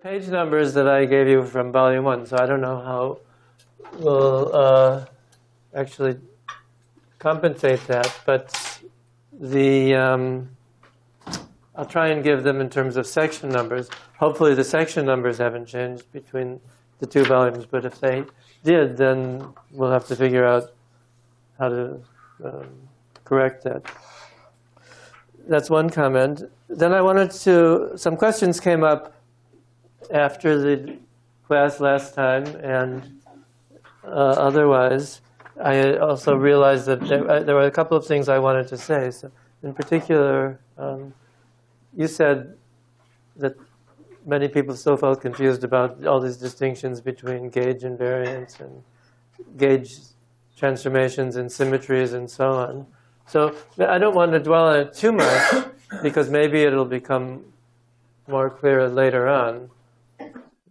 page numbers that I gave you from volume 1, so I don't know how we'll actually compensate that, but I'll try and give them in terms of section numbers. Hopefully the section numbers haven't changed between the two volumes, but if they did, then we'll have to figure out how to correct that. That's one comment. Then I wanted to, some questions came up after the class last time, and otherwise, I also realized that there were a couple of things I wanted to say. So, in particular, you said that many people still felt confused about all these distinctions between gauge invariance and gauge transformations and symmetries and so on. So I don't want to dwell on it too much, because maybe it'll become more clear later on.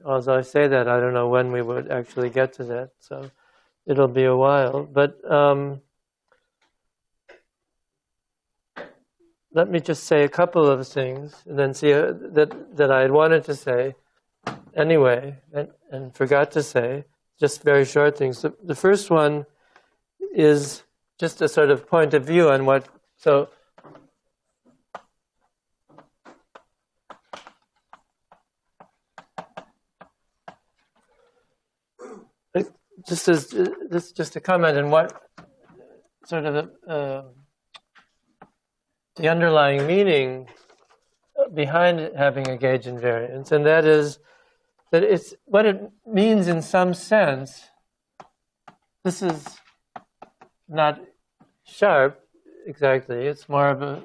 As I say that, I don't know when we would actually get to that, so it'll be a while. But let me just say a couple of things, and then see that I had wanted to say anyway, and forgot to say, just very short things. The first one is just a sort of point of view on what, so just as this, just a comment on what sort of the underlying meaning behind having a gauge invariance, and that is that it's what it means in some sense. This is not sharp exactly; it's more of a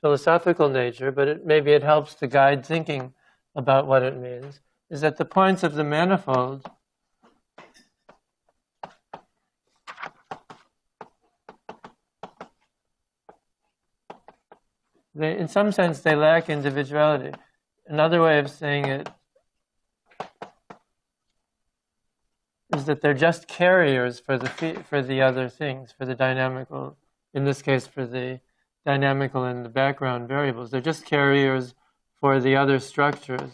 philosophical nature, but maybe it helps to guide thinking about what it means. Is that the points of the manifold in some sense, they lack individuality. Another way of saying it is that they're just carriers for the other things, for the dynamical, in this case, for the dynamical and the background variables. They're just carriers for the other structures.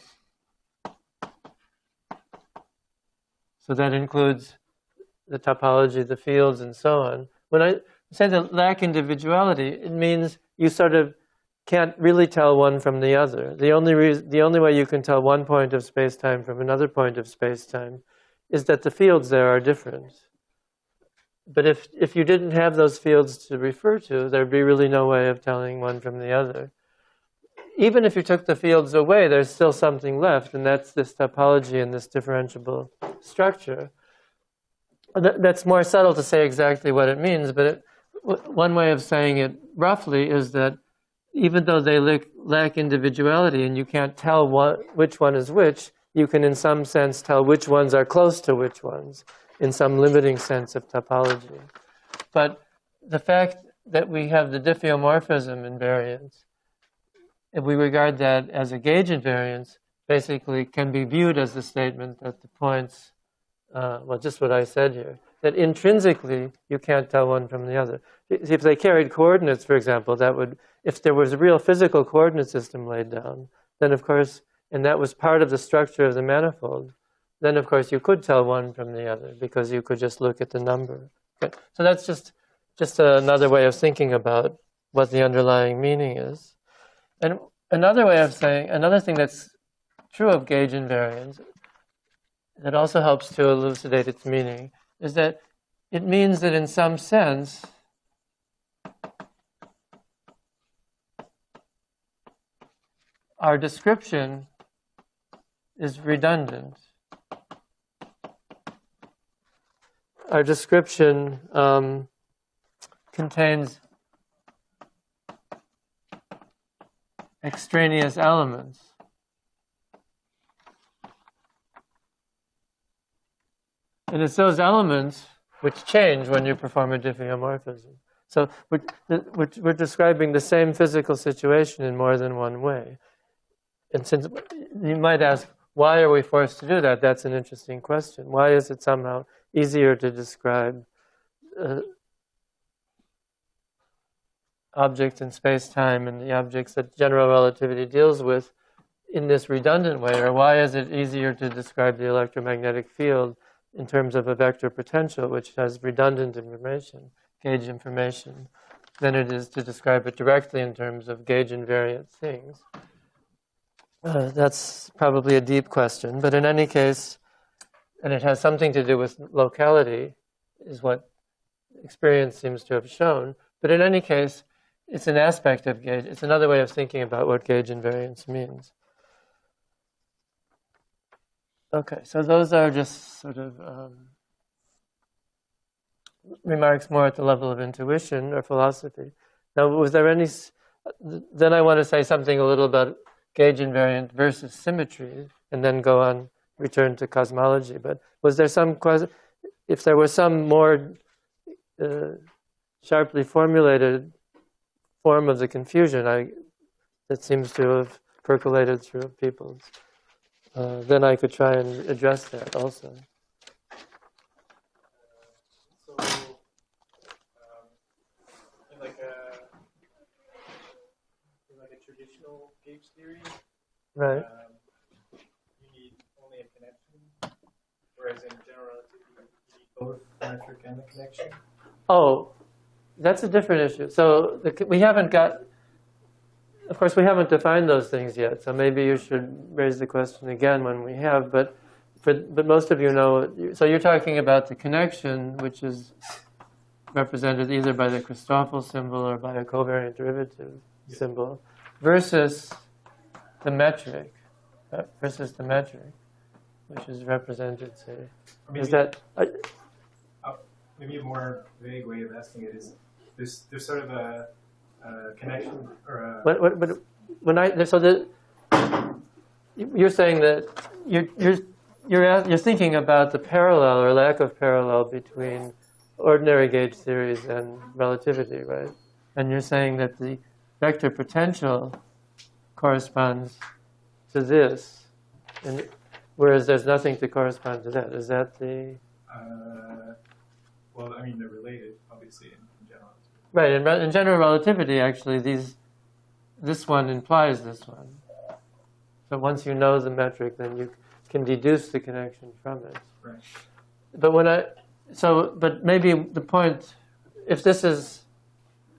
So that includes the topology, the fields, and so on. When I say that lack individuality, it means you sort of can't really tell one from the other. The only way you can tell one point of space-time from another point of space-time is that the fields there are different. But if you didn't have those fields to refer to, there'd be really no way of telling one from the other. Even if you took the fields away, there's still something left, and that's this topology and this differentiable structure. That's more subtle to say exactly what it means, but one way of saying it roughly is that even though they lack individuality and you can't tell which one is which, you can in some sense tell which ones are close to which ones, in some limiting sense of topology. But the fact that we have the diffeomorphism invariance, if we regard that as a gauge invariance, basically can be viewed as the statement that the points, well, just what I said here, that intrinsically you can't tell one from the other. If they carried coordinates, for example, that would, if there was a real physical coordinate system laid down, then of course, and that was part of the structure of the manifold, then of course you could tell one from the other because you could just look at the number. Okay. So that's just another way of thinking about what the underlying meaning is. And another way of saying, another thing that's true of gauge invariance that also helps to elucidate its meaning is that it means that in some sense our description is redundant. Our description contains extraneous elements. And it's those elements which change when you perform a diffeomorphism. So we're describing the same physical situation in more than one way. And since you might ask, why are we forced to do that? That's an interesting question. Why is it somehow easier to describe objects in space-time and the objects that general relativity deals with in this redundant way, or why is it easier to describe the electromagnetic field in terms of a vector potential, which has redundant information, gauge information, than it is to describe it directly in terms of gauge invariant things? That's probably a deep question, but in any case, and it has something to do with locality, is what experience seems to have shown. But in any case, it's an aspect of gauge. It's another way of thinking about what gauge invariance means. Okay, so those are just sort of remarks more at the level of intuition or philosophy. Now, was there any... Then I want to say something a little about gauge invariant versus symmetry, and then go on, return to cosmology. But was there some... If there was some more sharply formulated form of the confusion that seems to have percolated through people's... then I could try and address that also. In like a traditional gauge theory, right? You need only a connection, whereas in general relativity, you need both the metric and the connection. Oh, that's a different issue. So we haven't got... Of course, we haven't defined those things yet, so maybe you should raise the question again when we have. But most of you know. So you're talking about the connection, which is represented either by the Christoffel symbol or by a covariant derivative symbol, versus the metric, which is represented, say. Maybe, is that? Maybe a more vague way of asking it is there's sort of a connection or a... You're saying that you're thinking about the parallel or lack of parallel between ordinary gauge theories and relativity, right? And you're saying that the vector potential corresponds to this, and whereas there's nothing to correspond to that. Is that the... well, I mean, they're related, obviously, in general. Right, in general relativity, actually, this one implies this one. So once you know the metric, then you can deduce the connection from it. Right. But maybe the point, if this is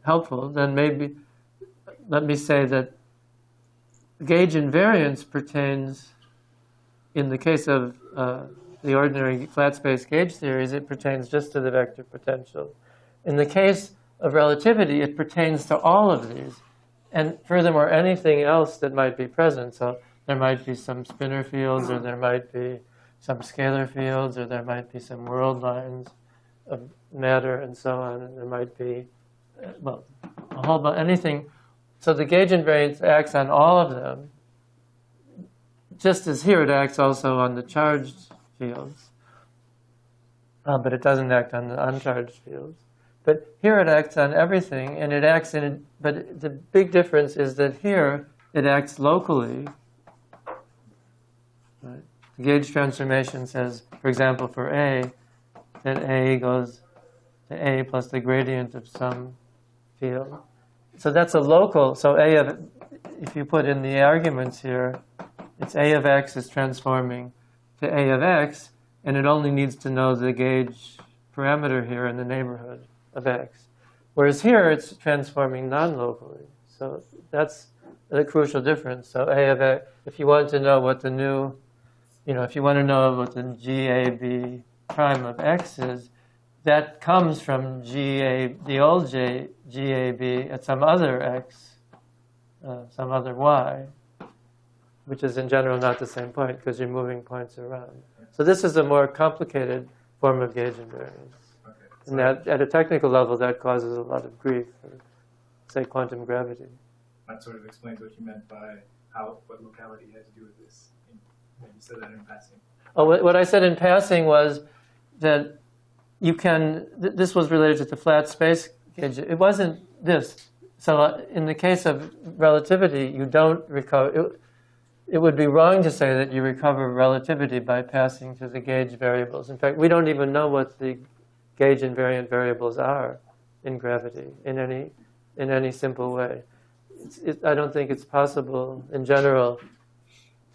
helpful, then maybe let me say that gauge invariance pertains, in the case of the ordinary flat space gauge theories, it pertains just to the vector potential. In the case of relativity, it pertains to all of these. And furthermore, anything else that might be present. So there might be some spinor fields, or there might be some scalar fields, or there might be some world lines of matter, and so on. And there might be, well, a whole bunch, anything. So the gauge invariance acts on all of them, just as here it acts also on the charged fields. But it doesn't act on the uncharged fields. But here it acts on everything, and it acts in. But the big difference is that here it acts locally. Right? The gauge transformation says, for example, for A, that A goes to A plus the gradient of some field. So that's a local. So A of, if you put in the arguments here, it's A of X is transforming to A of X, and it only needs to know the gauge parameter here in the neighborhood of X. Whereas here, it's transforming non-locally. So that's a crucial difference. So A of X, if you want to know what the new, if you want to know what the GAB prime of X is, that comes from the old GAB at some other X, some other Y, which is in general not the same point because you're moving points around. So this is a more complicated form of gauge invariance. And that, at a technical level, that causes a lot of grief for, say, quantum gravity. That sort of explains what you meant by what locality has to do with this. You said that in passing. Oh, what I said in passing was that you can, this was related to the flat space gauge. It wasn't this. So in the case of relativity, you don't recover. It would be wrong to say that you recover relativity by passing to the gauge variables. In fact, we don't even know what the gauge invariant variables are in gravity in any simple way. I don't think it's possible in general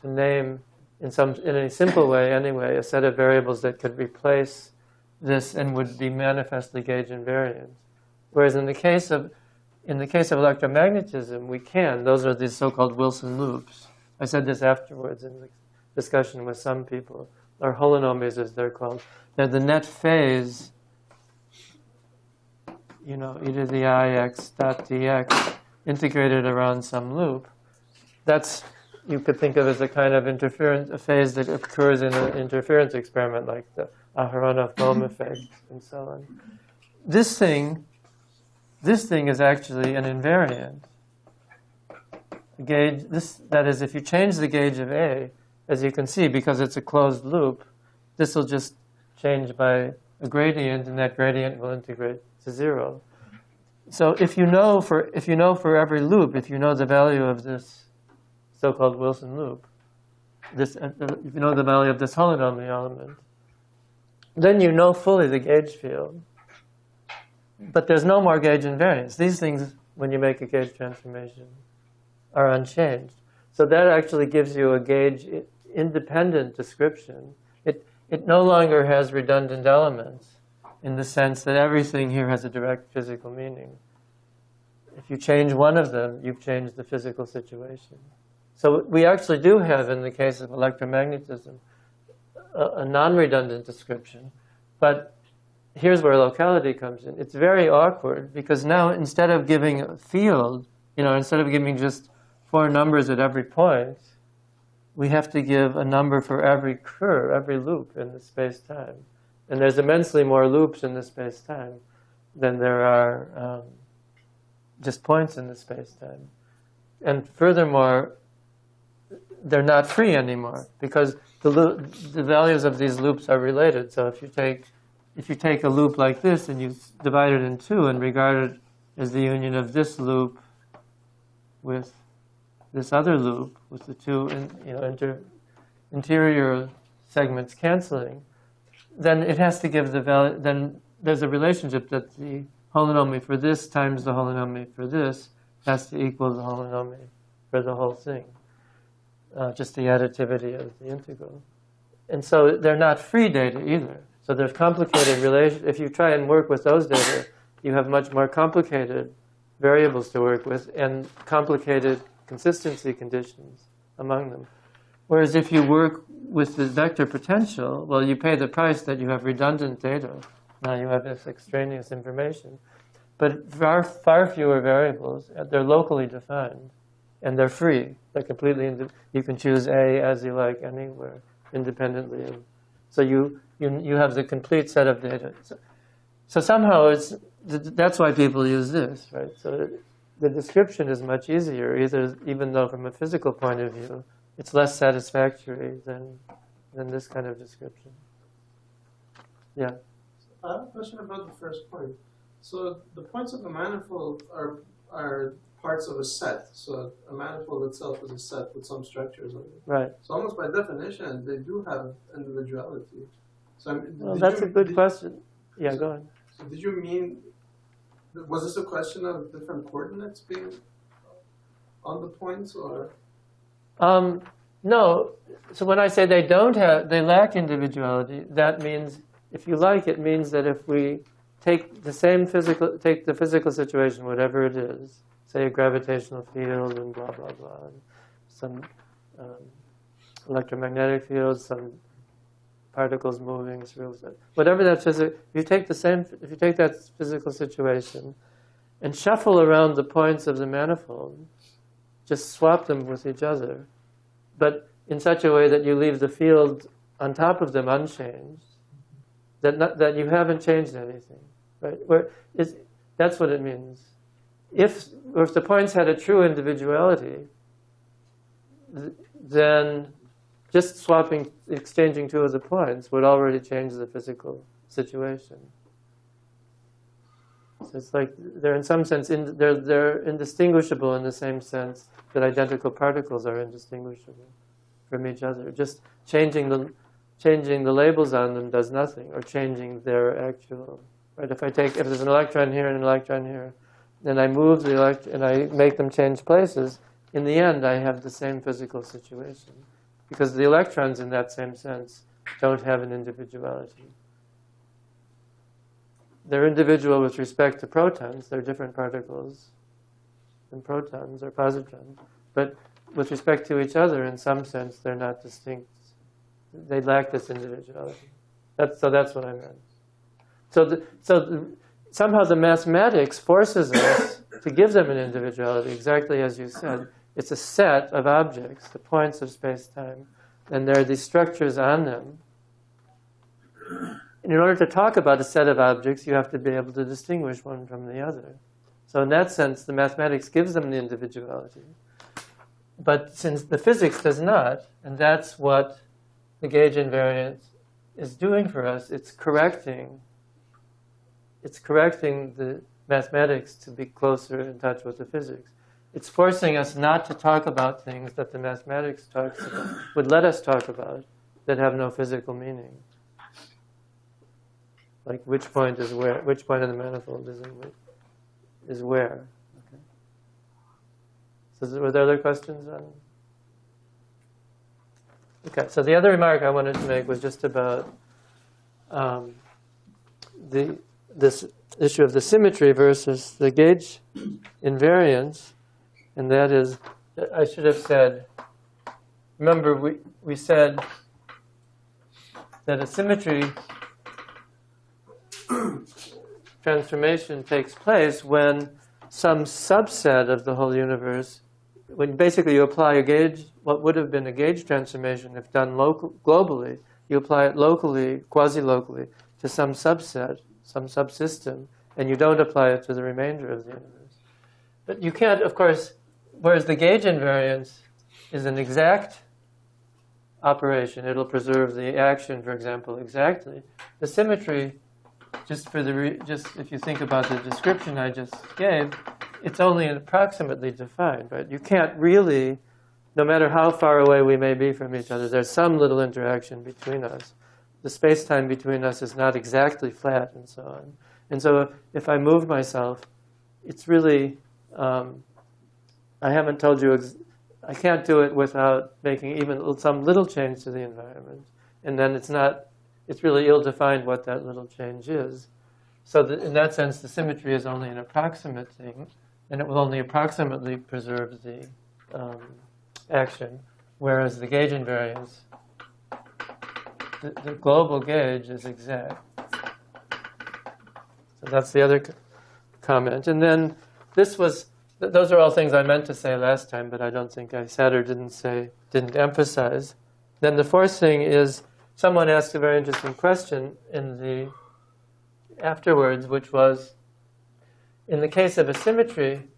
to name in a simple way anyway, a set of variables that could replace this and would be manifestly gauge invariant. Whereas in the case of electromagnetism, we can. Those are these so-called Wilson loops. I said this afterwards in the discussion with some people. Or holonomies, as they're called. They're the net phase, e to the ix dot dx, integrated around some loop. That's, you could think of as a kind of interference, a phase that occurs in an interference experiment like the Aharonov-Bohm effect and so on. This thing is actually an invariant. Gauge, that is, if you change the gauge of A, as you can see, because it's a closed loop, this will just change by a gradient, and that gradient will integrate to 0. So if you know for every loop, if you know the value of this so-called Wilson loop, if you know the value of this holonomy element, then you know fully the gauge field. But there's no more gauge invariance. These things, when you make a gauge transformation, are unchanged. So that actually gives you a gauge-independent description. It no longer has redundant elements in the sense that everything here has a direct physical meaning. If you change one of them, you've changed the physical situation. So we actually do have, in the case of electromagnetism, a non-redundant description. But here's where locality comes in. It's very awkward because now instead of giving a field, instead of giving just 4 numbers at every point, we have to give a number for every curve, every loop in the space-time. And there's immensely more loops in the space-time than there are just points in the space-time. And furthermore, they're not free anymore because the values of these loops are related. So if you take a loop like this and you divide it in 2 and regard it as the union of this loop with this other loop, with the 2 interior segments canceling, then it has to give the value. Then there's a relationship that the holonomy for this times the holonomy for this has to equal the holonomy for the whole thing. Just the additivity of the integral. And so they're not free data either. So there's complicated relations. If you try and work with those data, you have much more complicated variables to work with and complicated consistency conditions among them. Whereas if you work with the vector potential, well, you pay the price that you have redundant data. Now you have this extraneous information. But far fewer variables, they're locally defined, and they're free. They're completely, you can choose A as you like anywhere, independently. So you have the complete set of data. So somehow that's why people use this, right? So the description is much easier, even though from a physical point of view, it's less satisfactory than this kind of description. Yeah. I have a question about the first point. So the points of the manifold are parts of a set. So a manifold itself is a set with some structures on it. Right. So almost by definition, they do have individuality. So well, that's a good question. Yeah, go ahead. So did you mean, was this a question of different coordinates being on the points, or? No. So when I say they lack individuality, that means, if you like, it means that if we take the physical situation, whatever it is, say a gravitational field and blah, blah, blah, and some electromagnetic field, some particles moving through, whatever that physical, if you take that physical situation and shuffle around the points of the manifold, just swap them with each other, but in such a way that you leave the field on top of them unchanged, that you haven't changed anything, right? That's what it means. If the points had a true individuality, then just exchanging 2 of the points would already change the physical situation. So it's like they're in some sense they're indistinguishable in the same sense that identical particles are indistinguishable from each other. Just changing the labels on them does nothing, or changing their actual. Right? If there's an electron here and an electron here, then I move the electron and I make them change places. In the end, I have the same physical situation. because the electrons in that same sense don't have an individuality. They're individual with respect to protons. They're different particles than protons or positrons. But with respect to each other, in some sense, they're not distinct. They lack this individuality. So that's what I meant. Somehow the mathematics forces us to give them an individuality, exactly as you said. It's a set of objects, the points of space-time, and there are these structures on them. And in order to talk about a set of objects, you have to be able to distinguish one from the other. So in that sense, the mathematics gives them the individuality. But since the physics does not, and that's what the gauge invariant is doing for us, it's correcting the mathematics to be closer in touch with the physics. It's forcing us not to talk about things that the mathematics would let us talk about that have no physical meaning. Like which point is where, which point of the manifold is where. Okay. So were there other questions on? Okay, so the other remark I wanted to make was just about this issue of the symmetry versus the gauge invariance, and that is, I should have said, remember we said that a symmetry transformation takes place when some subset of the whole universe, when basically you apply a gauge, what would have been a gauge transformation if done globally, you apply it locally, quasi-locally, to some subset, some subsystem, and you don't apply it to the remainder of the universe. But you can't, of course, whereas the gauge invariance is an exact operation, it'll preserve the action, for example, exactly. The symmetry, just if you think about the description I just gave, it's only approximately defined, right? You can't really, no matter how far away we may be from each other, there's some little interaction between us. The space-time between us is not exactly flat and so on. And so if I move myself, it's really, I haven't told you, I can't do it without making even some little change to the environment. And then it's really ill-defined what that little change is. So in that sense, the symmetry is only an approximate thing, and it will only approximately preserve the action, whereas the gauge invariance, the global gauge is exact. So that's the other comment. And then those are all things I meant to say last time, but I don't think I said or didn't emphasize. Then the fourth thing is, someone asked a very interesting question in the afterwards, which was, in the case of a symmetry,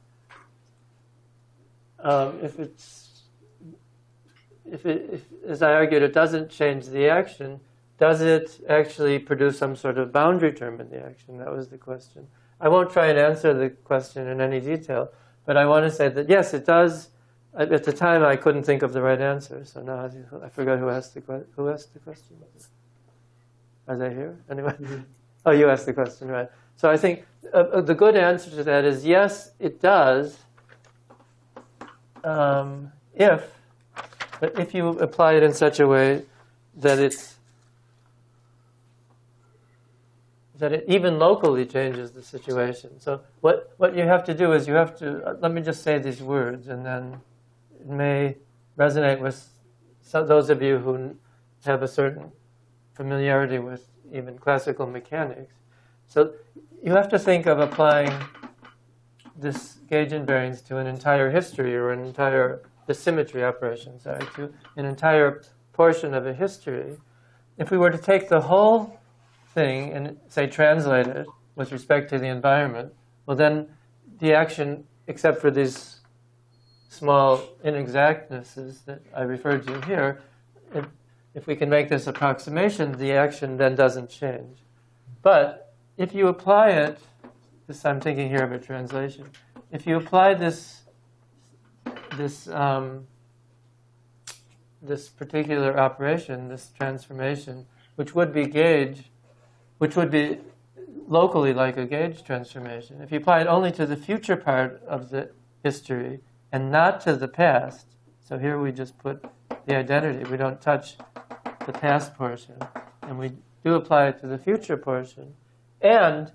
if as I argued, it doesn't change the action, does it actually produce some sort of boundary term in the action? That was the question. I won't try and answer the question in any detail, but I want to say that yes, it does. At the time, I couldn't think of the right answer, so now I forgot who asked the question. Are they here? Anyway? Mm-hmm. Oh, you asked the question, right. So I think the good answer to that is yes, it does, if you apply it in such a way that it even locally changes the situation. So what you have to do is you have to, let me just say these words, and then it may resonate with those of you who have a certain familiarity with even classical mechanics. So you have to think of applying this gauge invariance to an entire history, or the symmetry operation, to an entire portion of a history. If we were to take the whole thing and, say, translate it with respect to the environment, well then the action, except for these small inexactnesses that I referred to here, if we can make this approximation, the action then doesn't change. But if you apply it, I'm thinking here of a translation, if you apply this particular operation, this transformation, which would be locally like a gauge transformation, if you apply it only to the future part of the history and not to the past, So here we just put the identity. We don't touch the past portion, and we do apply it to the future portion. And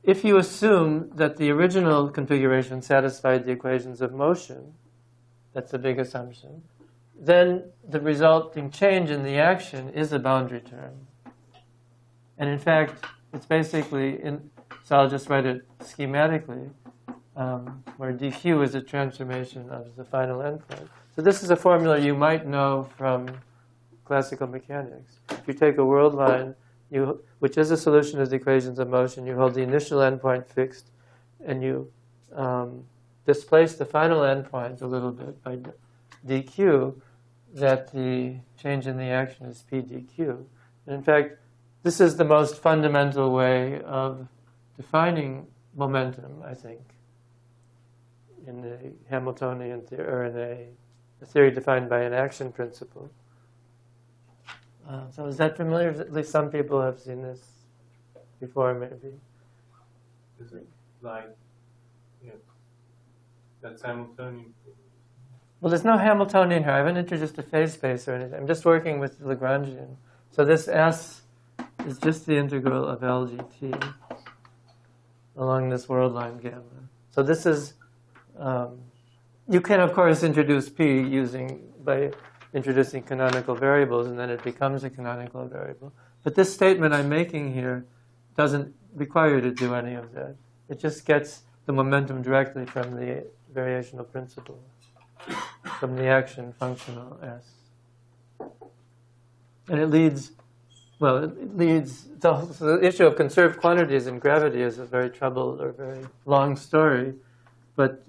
if you assume that the original configuration satisfied the equations of motion, that's a big assumption, then the resulting change in the action is a boundary term. And in fact, it's basically, so I'll just write it schematically, where dq is a transformation of the final endpoint. So this is a formula you might know from classical mechanics. If you take a world line, which is a solution of the equations of motion, you hold the initial endpoint fixed, and you displace the final endpoint a little bit by dq, that the change in the action is p dq. And in fact, this is the most fundamental way of defining momentum, I think, in the Hamiltonian theory, or in a theory defined by an action principle. So is that familiar? At least some people have seen this before, maybe. Is it like, that's Hamiltonian? Well, there's no Hamiltonian here. I haven't introduced a phase space or anything. I'm just working with the Lagrangian. So this S is just the integral of LGT along this world line gamma. So this is, you can of course introduce P by introducing canonical variables, and then it becomes a canonical variable. But this statement I'm making here doesn't require you to do any of that. It just gets the momentum directly from the variational principle, from the action functional S. And it leads, so the issue of conserved quantities in gravity is a very troubled or very long story. But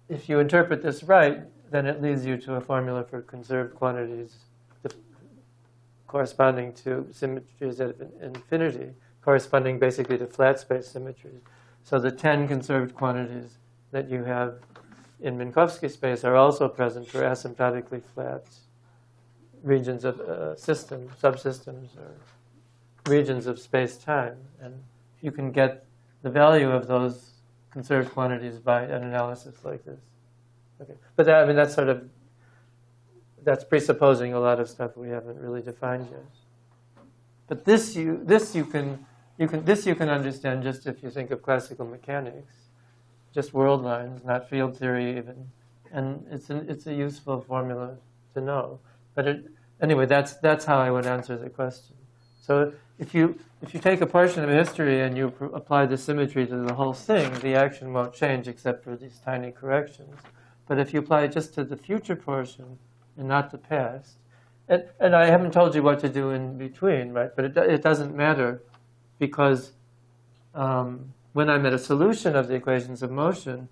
if you interpret this right, then it leads you to a formula for conserved quantities corresponding to symmetries at infinity, corresponding basically to flat space symmetries. So the 10 conserved quantities that you have in Minkowski space are also present for asymptotically flat regions of subsystems, or regions of space-time. And you can get the value of those conserved quantities by an analysis like this. Okay. But that's presupposing a lot of stuff we haven't really defined yet. But this you can understand just if you think of classical mechanics, just world lines, not field theory even, and it's a useful formula to know. But anyway, that's how I would answer the question. So if you take a portion of history and you apply the symmetry to the whole thing, the action won't change except for these tiny corrections. But if you apply it just to the future portion and not the past, and I haven't told you what to do in between, right? But it doesn't matter, because when I'm at a solution of the equations of motion,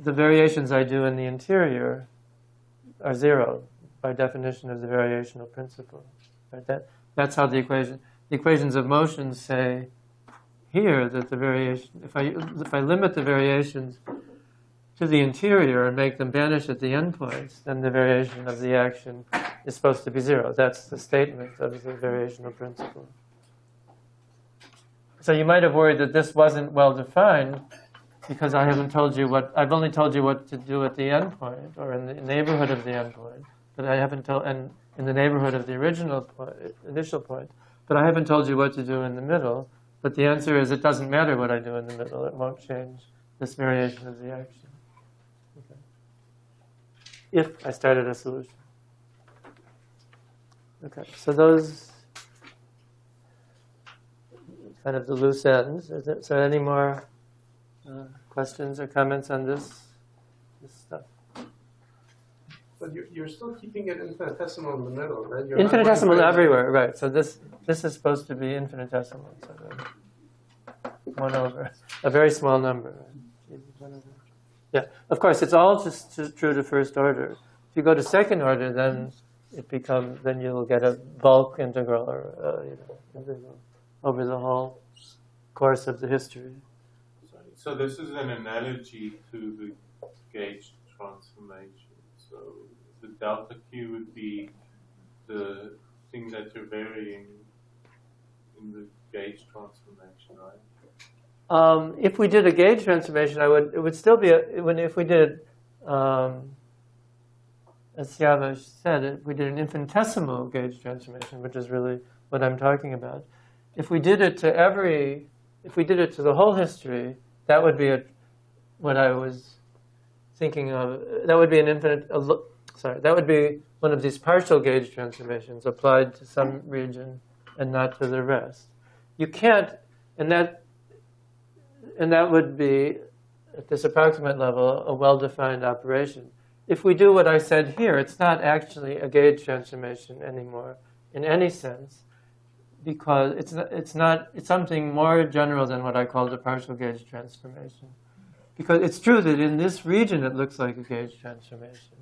the variations I do in the interior are zero by definition of the variational principle. Right? That's how the equations of motion say here that the variation, if I limit the variations to the interior and make them vanish at the endpoints, then the variation of the action is supposed to be zero. That's the statement of the variational principle. So you might have worried that this wasn't well defined because I've only told you what to do at the endpoint or in the neighborhood of the endpoint, but I haven't told, and in the neighborhood of the initial point, but I haven't told you what to do in the middle. But the answer is it doesn't matter what I do in the middle. It won't change this variation of the action. Okay. If I started a solution. Okay, so those kind of the loose ends. So any more questions or comments on this stuff? But you're still keeping it infinitesimal in the middle, right? Infinitesimal everywhere, right. So this is supposed to be infinitesimal. So 1 over, a very small number. Yeah, of course, it's all just true to first order. If you go to second order, then then you'll get a bulk integral or integral over the whole course of the history. So this is an analogy to the gauge transformation. So the delta Q would be the thing that you're varying in the gauge transformation, right? If we did a gauge transformation, it would still be if we did, as Siava said, if we did an infinitesimal gauge transformation, which is really what I'm talking about. If we did it to the whole history, that would be what I was thinking of. That would be that would be one of these partial gauge transformations applied to some region and not to the rest. You can't, and that would be, at this approximate level, a well-defined operation. If we do what I said here, it's not actually a gauge transformation anymore in any sense, because it's something more general than what I called a partial gauge transformation. Because it's true that in this region it looks like a gauge transformation,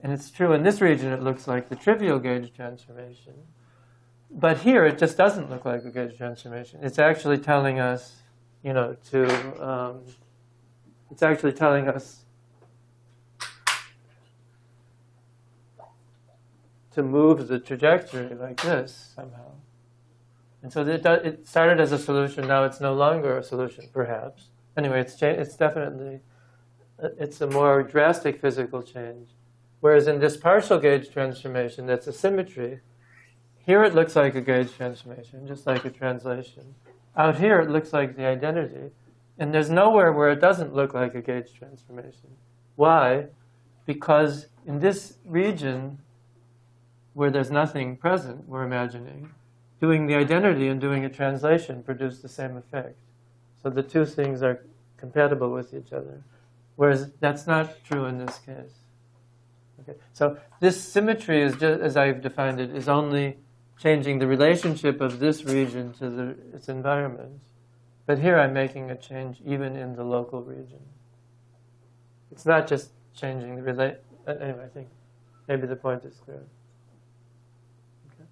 and it's true in this region it looks like the trivial gauge transformation. But here it just doesn't look like a gauge transformation. It's actually telling us, it's actually telling us to move the trajectory like this somehow. And so it started as a solution, now it's no longer a solution, perhaps. Anyway, it's definitely, it's a more drastic physical change. Whereas in this partial gauge transformation, that's a symmetry, here it looks like a gauge transformation, just like a translation. Out here it looks like the identity. And there's nowhere where it doesn't look like a gauge transformation. Why? Because in this region, where there's nothing present, we're imagining, doing the identity and doing a translation produce the same effect. So the two things are compatible with each other. Whereas that's not true in this case. Okay. So this symmetry, is just, as I've defined it, is only changing the relationship of this region to its environment. But here I'm making a change even in the local region. It's not just changing the anyway, I think maybe the point is clear. Okay.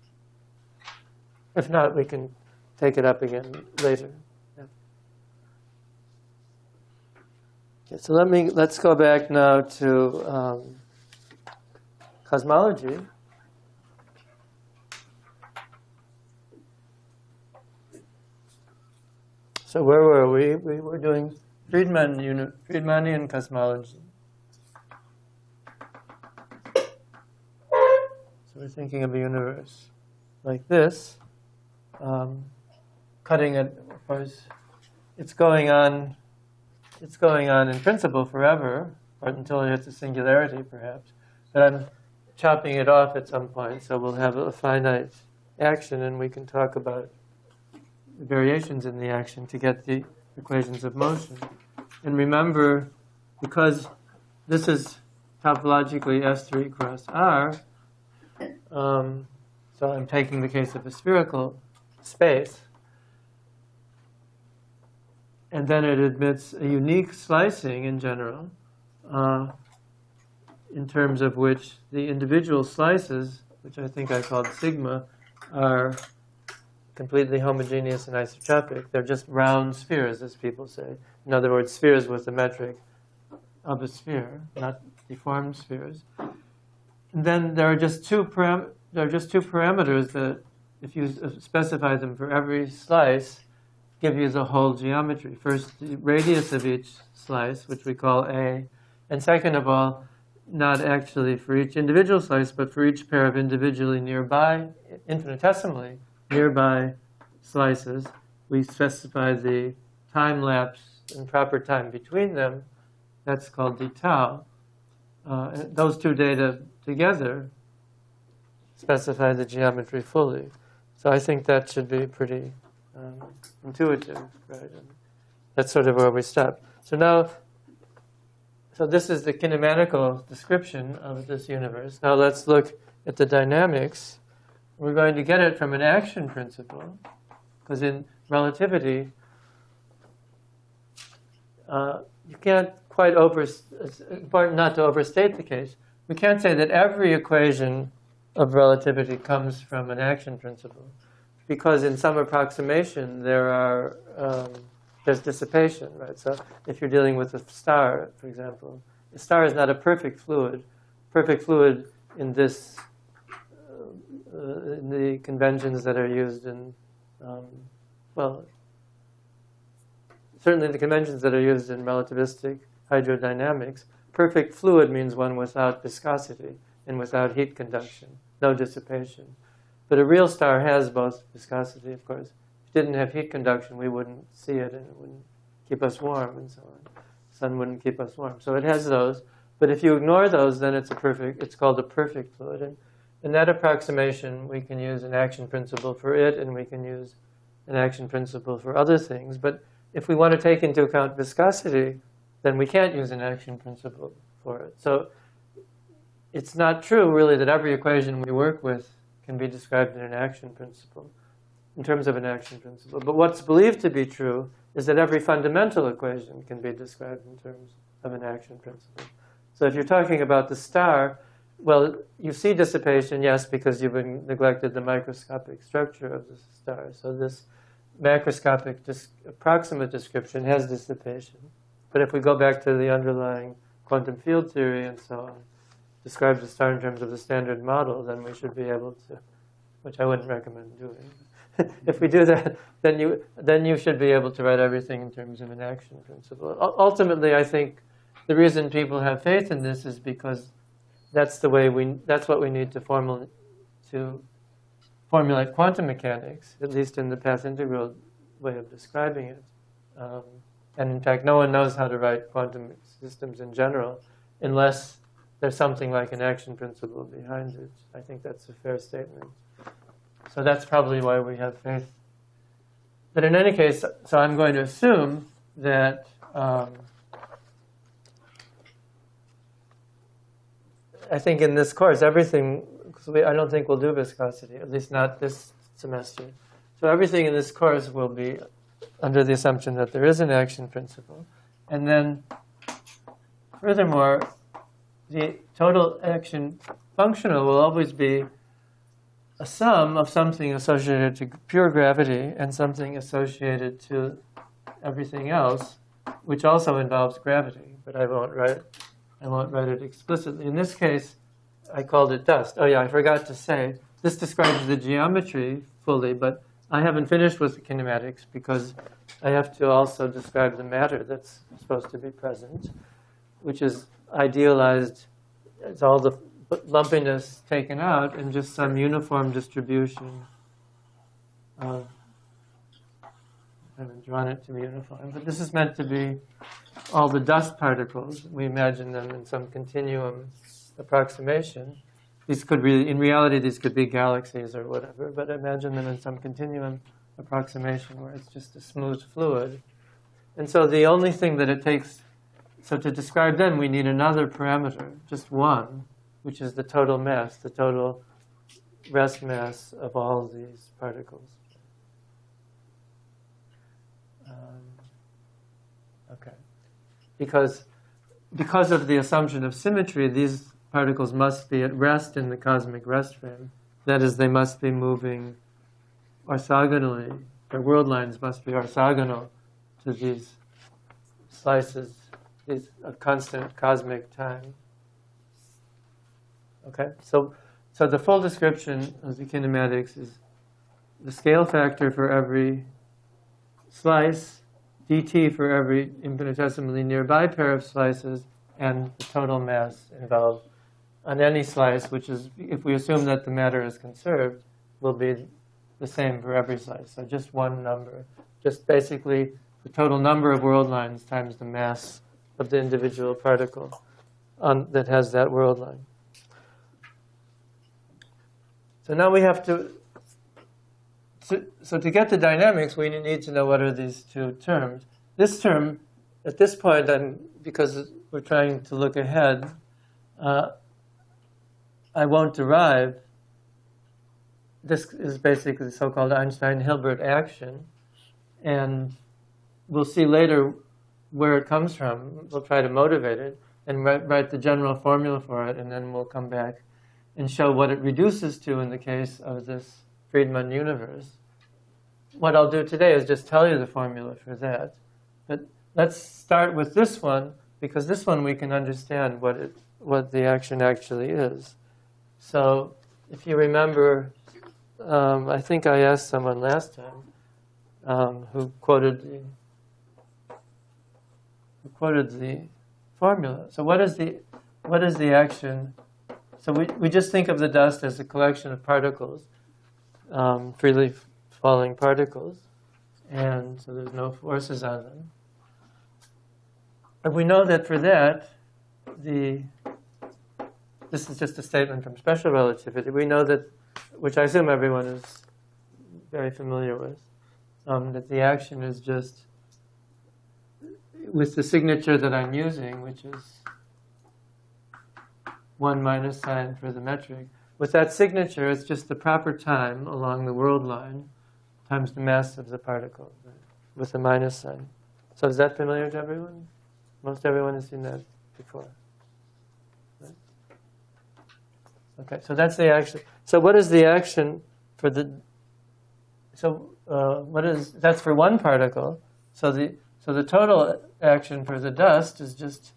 If not, we can take it up again later. Yeah. Okay, so let's go back now to cosmology. So where were we? We were doing Friedmanian cosmology. So we're thinking of a universe like this, cutting it. Of course, it's going on in principle forever, or until it hits a singularity, perhaps. But I'm chopping it off at some point, so we'll have a finite action, and we can talk about variations in the action to get the equations of motion. And remember, because this is topologically S3 cross R, so I'm taking the case of a spherical space, and then it admits a unique slicing in general, in terms of which the individual slices, which I think I called sigma, are completely homogeneous and isotropic. They're just round spheres, as people say. In other words, spheres with the metric of a sphere, not deformed spheres. And then there are just two parameters that, if you specify them for every slice, give you the whole geometry. First, the radius of each slice, which we call A, and second of all, not actually for each individual slice, but for each pair of individually nearby, infinitesimally nearby slices, we specify the time lapse and proper time between them. That's called d tau. Those two data together specify the geometry fully. So I think that should be pretty intuitive, right? And that's sort of where we stop. So this is the kinematical description of this universe. Now let's look at the dynamics. We're going to get it from an action principle, because in relativity, you can't quite it's important not to overstate the case. We can't say that every equation of relativity comes from an action principle, because in some approximation there's dissipation, right? So if you're dealing with a star, for example, the star is not a perfect fluid. Perfect fluid in this in the conventions that are used in, certainly the conventions that are used in relativistic hydrodynamics, perfect fluid means one without viscosity and without heat conduction, no dissipation. But a real star has both viscosity, of course. If it didn't have heat conduction, we wouldn't see it, and it wouldn't keep us warm and so on. The sun wouldn't keep us warm. So it has those. But if you ignore those, then it's called a perfect fluid. And in that approximation, we can use an action principle for it, and we can use an action principle for other things. But if we want to take into account viscosity, then we can't use an action principle for it. So it's not true, really, that every equation we work with can be described in an action principle, in terms of an action principle. But what's believed to be true is that every fundamental equation can be described in terms of an action principle. So if you're talking about the star, well, you see dissipation, yes, because you've neglected the microscopic structure of the star. So this macroscopic approximate description has dissipation. But if we go back to the underlying quantum field theory and so on, describe the star in terms of the standard model, then we should be able to, which I wouldn't recommend doing. If we do that, then you should be able to write everything in terms of an action principle. Ultimately, I think the reason people have faith in this is because that's what we need to formulate quantum mechanics, at least in the path integral way of describing it. And in fact, no one knows how to write quantum systems in general unless there's something like an action principle behind it. I think that's a fair statement. So that's probably why we have faith. But in any case, so I'm going to assume that I think in this course, everything, I don't think we'll do viscosity, at least not this semester. So everything in this course will be under the assumption that there is an action principle. And then, furthermore, the total action functional will always be a sum of something associated to pure gravity and something associated to everything else, which also involves gravity. But I won't write it explicitly. In this case, I called it dust. Oh yeah, I forgot to say, this describes the geometry fully, but I haven't finished with the kinematics because I have to also describe the matter that's supposed to be present, which is idealized as all the lumpiness taken out and just some uniform distribution of, I haven't drawn it to be uniform, but this is meant to be all the dust particles. We imagine them in some continuum approximation. These could really, in reality, these could be galaxies or whatever, but imagine them in some continuum approximation where it's just a smooth fluid. And so the only thing that it takes, so to describe them, we need another parameter, just one, which is the total mass, the total rest mass of all these particles. Okay. Because of the assumption of symmetry, these particles must be at rest in the cosmic rest frame. That is, they must be moving orthogonally. Their world lines must be orthogonal to these slices, these of constant cosmic time. Okay, so the full description of the kinematics is the scale factor for every slice, dt for every infinitesimally nearby pair of slices, and the total mass involved on any slice, which is, if we assume that the matter is conserved, will be the same for every slice. So just one number, just basically the total number of world lines times the mass of the individual particle that has that world line. So now we have to get the dynamics, we need to know what are these two terms. This term, at this point, because we're trying to look ahead, I won't derive. This is basically the so-called Einstein-Hilbert action, and we'll see later where it comes from. We'll try to motivate it and write the general formula for it, and then we'll come back and show what it reduces to in the case of this Friedmann universe. What I'll do today is just tell you the formula for that. But let's start with this one, because this one we can understand what the action actually is. So if you remember, I think I asked someone last time who quoted the quoted the formula. So what is the action? So we just think of the dust as a collection of particles, freely falling particles, and so there's no forces on them. And we know that for that, this is just a statement from special relativity. We know that, which I assume everyone is very familiar with, that the action is just with the signature that I'm using, which is 1 minus sign for the metric. With that signature, it's just the proper time along the world line times the mass of the particle, right, with a minus sign. So is that familiar to everyone? Most everyone has seen that before. Right? Okay, so that's the action. So what is the action for the? So that's for one particle. So the total action for the dust is just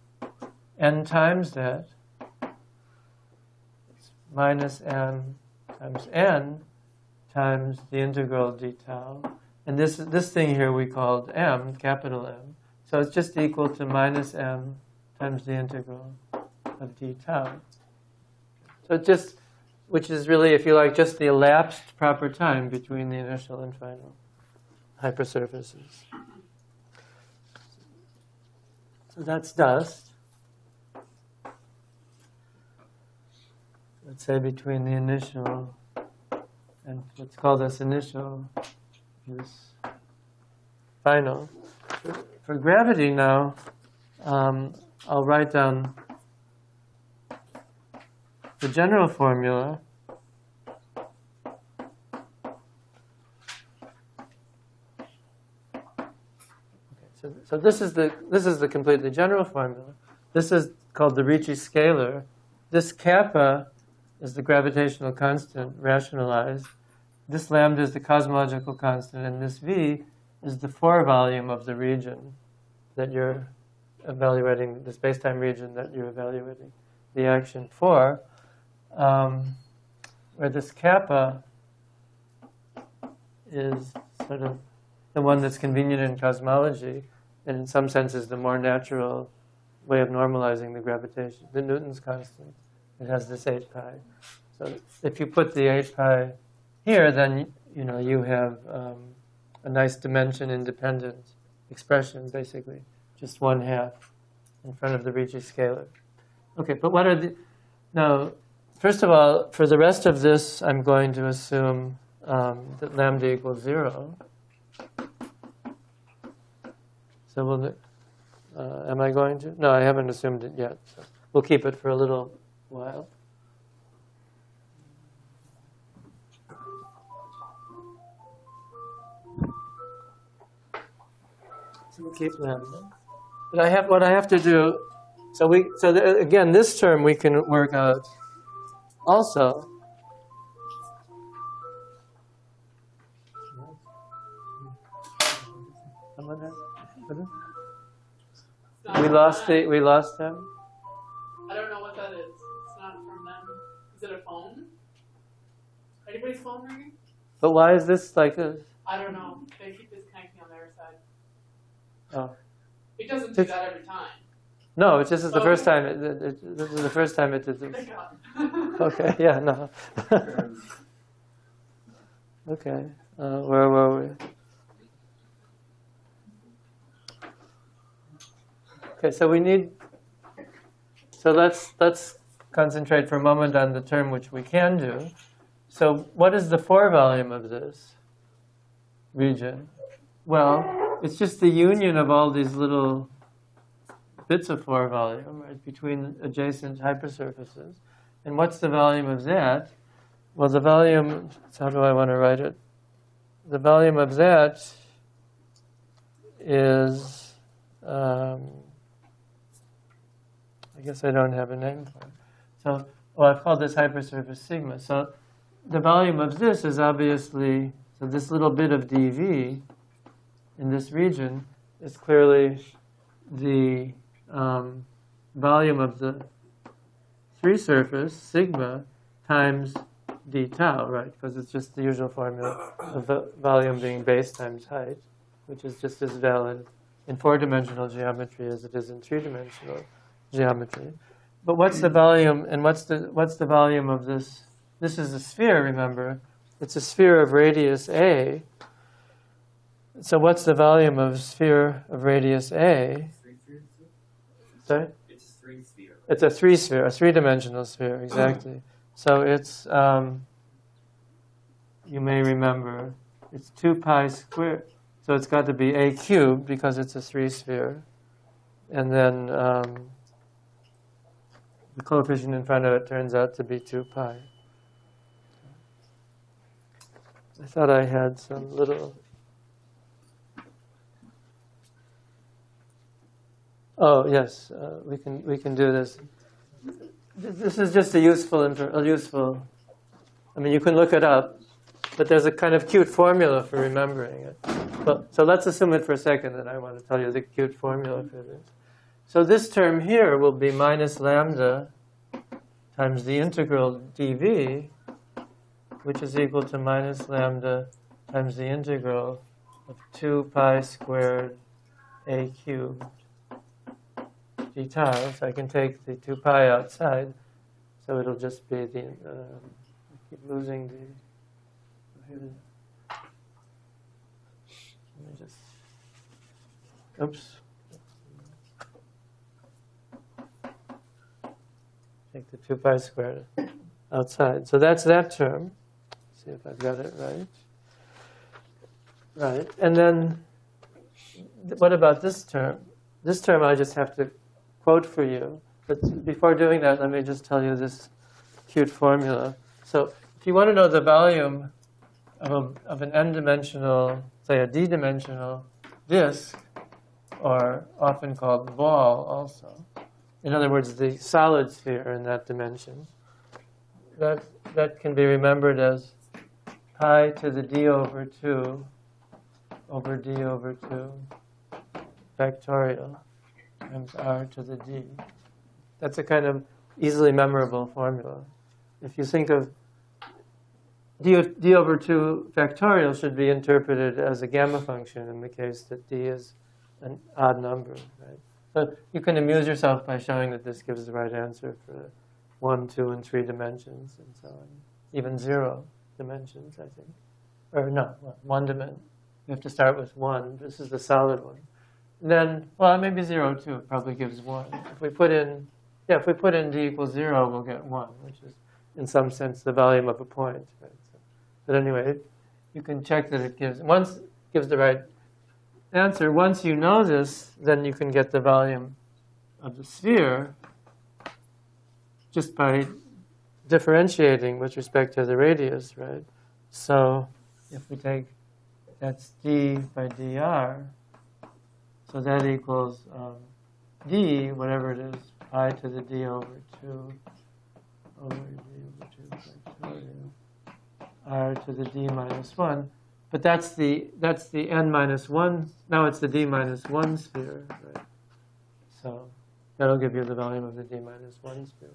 n times that. It's minus m times n times the integral d tau. And this thing here we called m, capital M. So it's just equal to minus m times the integral of d tau. So it just, which is really, if you like, just the elapsed proper time between the initial and final hypersurfaces. So that's dust. Let's say between the initial and let's call this initial, this final. For gravity now, I'll write down the general formula. So this is the completely general formula. This is called the Ricci scalar. This kappa is the gravitational constant rationalized. This lambda is the cosmological constant, and this v is the volume of the region that you're evaluating, the spacetime region that you're evaluating the action for, where this kappa is sort of the one that's convenient in cosmology, and in some sense is the more natural way of normalizing the gravitation, the Newton's constant. It has this 8 pi. So if you put the 8 pi here, then you have a nice dimension-independent expression, basically, just 1/2 in front of the Ricci scalar. Okay, but what are the... Now, first of all, for the rest of this, I'm going to assume that lambda equals 0. So am I going to? No, I haven't assumed it yet. So we'll keep it for a little while. So we'll keep lambda. But what I have to do. Again, this term we can work out also. We lost them. I don't know what that is. It's not from them. Is it a phone? Anybody's phone ringing? But why is this like this? I don't know. They keep disconnecting on their side. Oh. It doesn't do that every time. No, this is the first time. This is the first time it did this. Thank God. Okay. Yeah. No. Okay. Where were we? Okay, so let's concentrate for a moment on the term which we can do. So what is the volume of this region? Well, it's just the union of all these little bits of volume, right, between adjacent hypersurfaces. And what's the volume of that? Well, the volume, how do I want to write it? The volume of that is... I guess I don't have a name for it. So, I've called this hypersurface sigma. So the volume of this is obviously, so this little bit of dV in this region is clearly the volume of the free surface, sigma, times d tau, right? Because it's just the usual formula of the volume being base times height, which is just as valid in four-dimensional geometry as it is in three-dimensional geometry. But what's the volume, and what's the volume of this? This is a sphere, remember. It's a sphere of radius a. So what's the volume of a sphere of radius a? Sorry? It's a three sphere. It's a three-sphere, a three-dimensional sphere, exactly. So it's, you may remember, it's 2 pi squared. So it's got to be a cubed because it's a three-sphere. And then the coefficient in front of it turns out to be 2 pi. I thought I had some little... Oh, yes, we can do this. This is just a useful, I mean, you can look it up, but there's a kind of cute formula for remembering it. So let's assume it for a second that I want to tell you the cute formula for this. So this term here will be minus lambda times the integral dv, which is equal to minus lambda times the integral of 2 pi squared a cubed d tau. So I can take the 2 pi outside, so it'll just be the, I keep losing the, let me just, oops. Take the 2 pi squared outside. So that's that term. See if I've got it right. Right. And then what about this term? This term I just have to quote for you. But before doing that, let me just tell you this cute formula. So if you want to know the volume of an n-dimensional, say a d-dimensional disk, or often called ball also, in other words, the solid sphere in that dimension, that can be remembered as pi to the d over 2 over d over 2 factorial times r to the d. That's a kind of easily memorable formula. If you think of d over 2 factorial should be interpreted as a gamma function in the case that d is an odd number, right? So you can amuse yourself by showing that this gives the right answer for 1, 2, and 3 dimensions, and so on. Even 0 dimensions, I think. Or no, 1 dimension. You have to start with 1. This is the solid one. And then, well, maybe 0 too. It probably gives 1. If we put in d equals 0, we'll get 1, which is, in some sense, the volume of a point. Right? So, but anyway, you can check that it gives the right answer. Once you know this, then you can get the volume of the sphere just by differentiating with respect to the radius, right? So if we take, that's d by dr, so that equals d, whatever it is, pi to the d over 2 over d over 2 factorial, r to the d minus 1. But that's the n minus 1. Now it's the d minus 1 sphere, right? So that'll give you the volume of the d minus 1 sphere.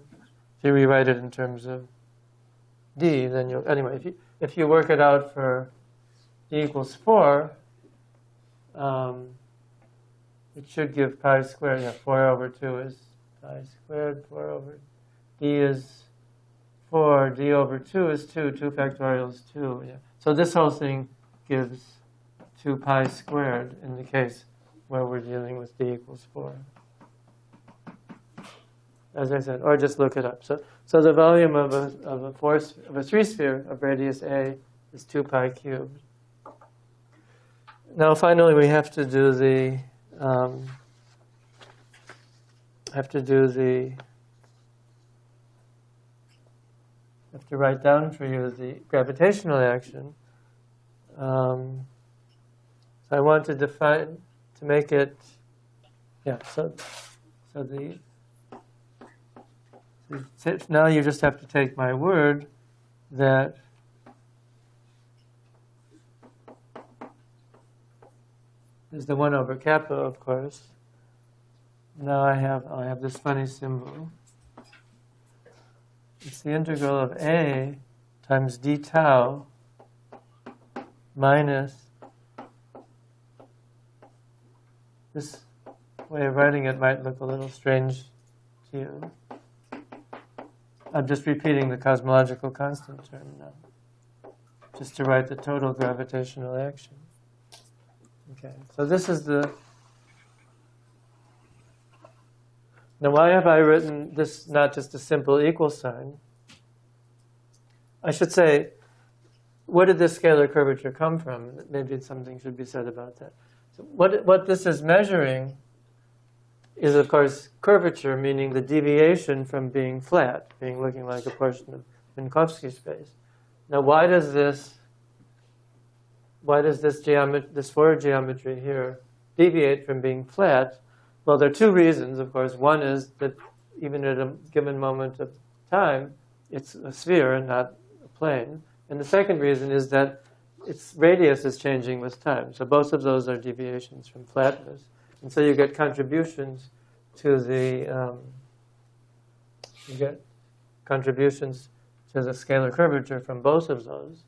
If you rewrite it in terms of d, then you'll, anyway, if you work it out for d equals 4, it should give pi squared. Yeah, 4 over 2 is pi squared. 4 over d is 4. D over 2 is 2. 2 factorial is 2. Yeah. So this whole thing gives 2 pi squared in the case where we're dealing with d equals 4. As I said, or just look it up. So the volume of a three sphere of radius a is 2 pi cubed. Now finally we have to do the have to write down for you the gravitational action. So I want to define, to make it, yeah, so now you just have to take my word that there's the 1 over kappa, of course. Now I have this funny symbol. It's the integral of a times d tau minus this way of writing it might look a little strange to you. I'm just repeating the cosmological constant term now, just to write the total gravitational action. Okay, so this is the... Now, why have I written this not just a simple equal sign? I should say, where did this scalar curvature come from? Maybe something should be said about that. So what this is measuring is, of course, curvature, meaning the deviation from being flat, being looking like a portion of Minkowski space. Now, why does this Fourier geometry here deviate from being flat? Well, there are two reasons, of course. One is that even at a given moment of time, it's a sphere and not a plane. And the second reason is that its radius is changing with time. So both of those are deviations from flatness. And so you get contributions to the scalar curvature from both of those.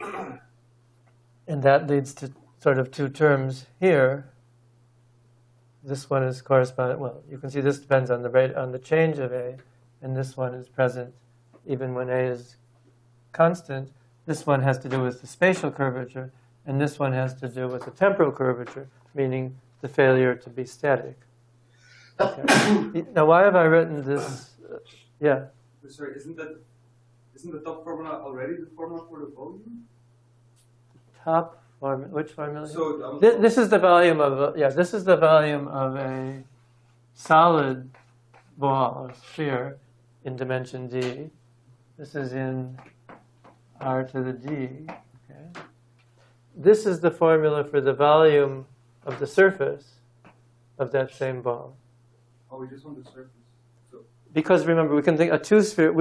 And that leads to sort of two terms here. This one is correspondent. Well, you can see this depends on the rate, on the change of A, and this one is present even when A is constant. This one has to do with the spatial curvature, and this one has to do with the temporal curvature, meaning the failure to be static. Okay. Now, why have I written this? Yeah. Sorry, isn't the top formula already the formula for the volume? Top formula. Which formula? So This is the volume of this is the volume of a solid ball, a sphere, in dimension d. This is in r to the d. Okay. This is the formula for the volume of the surface of that same ball. Oh, we just want the surface. So Because remember, we can think a two-sphere.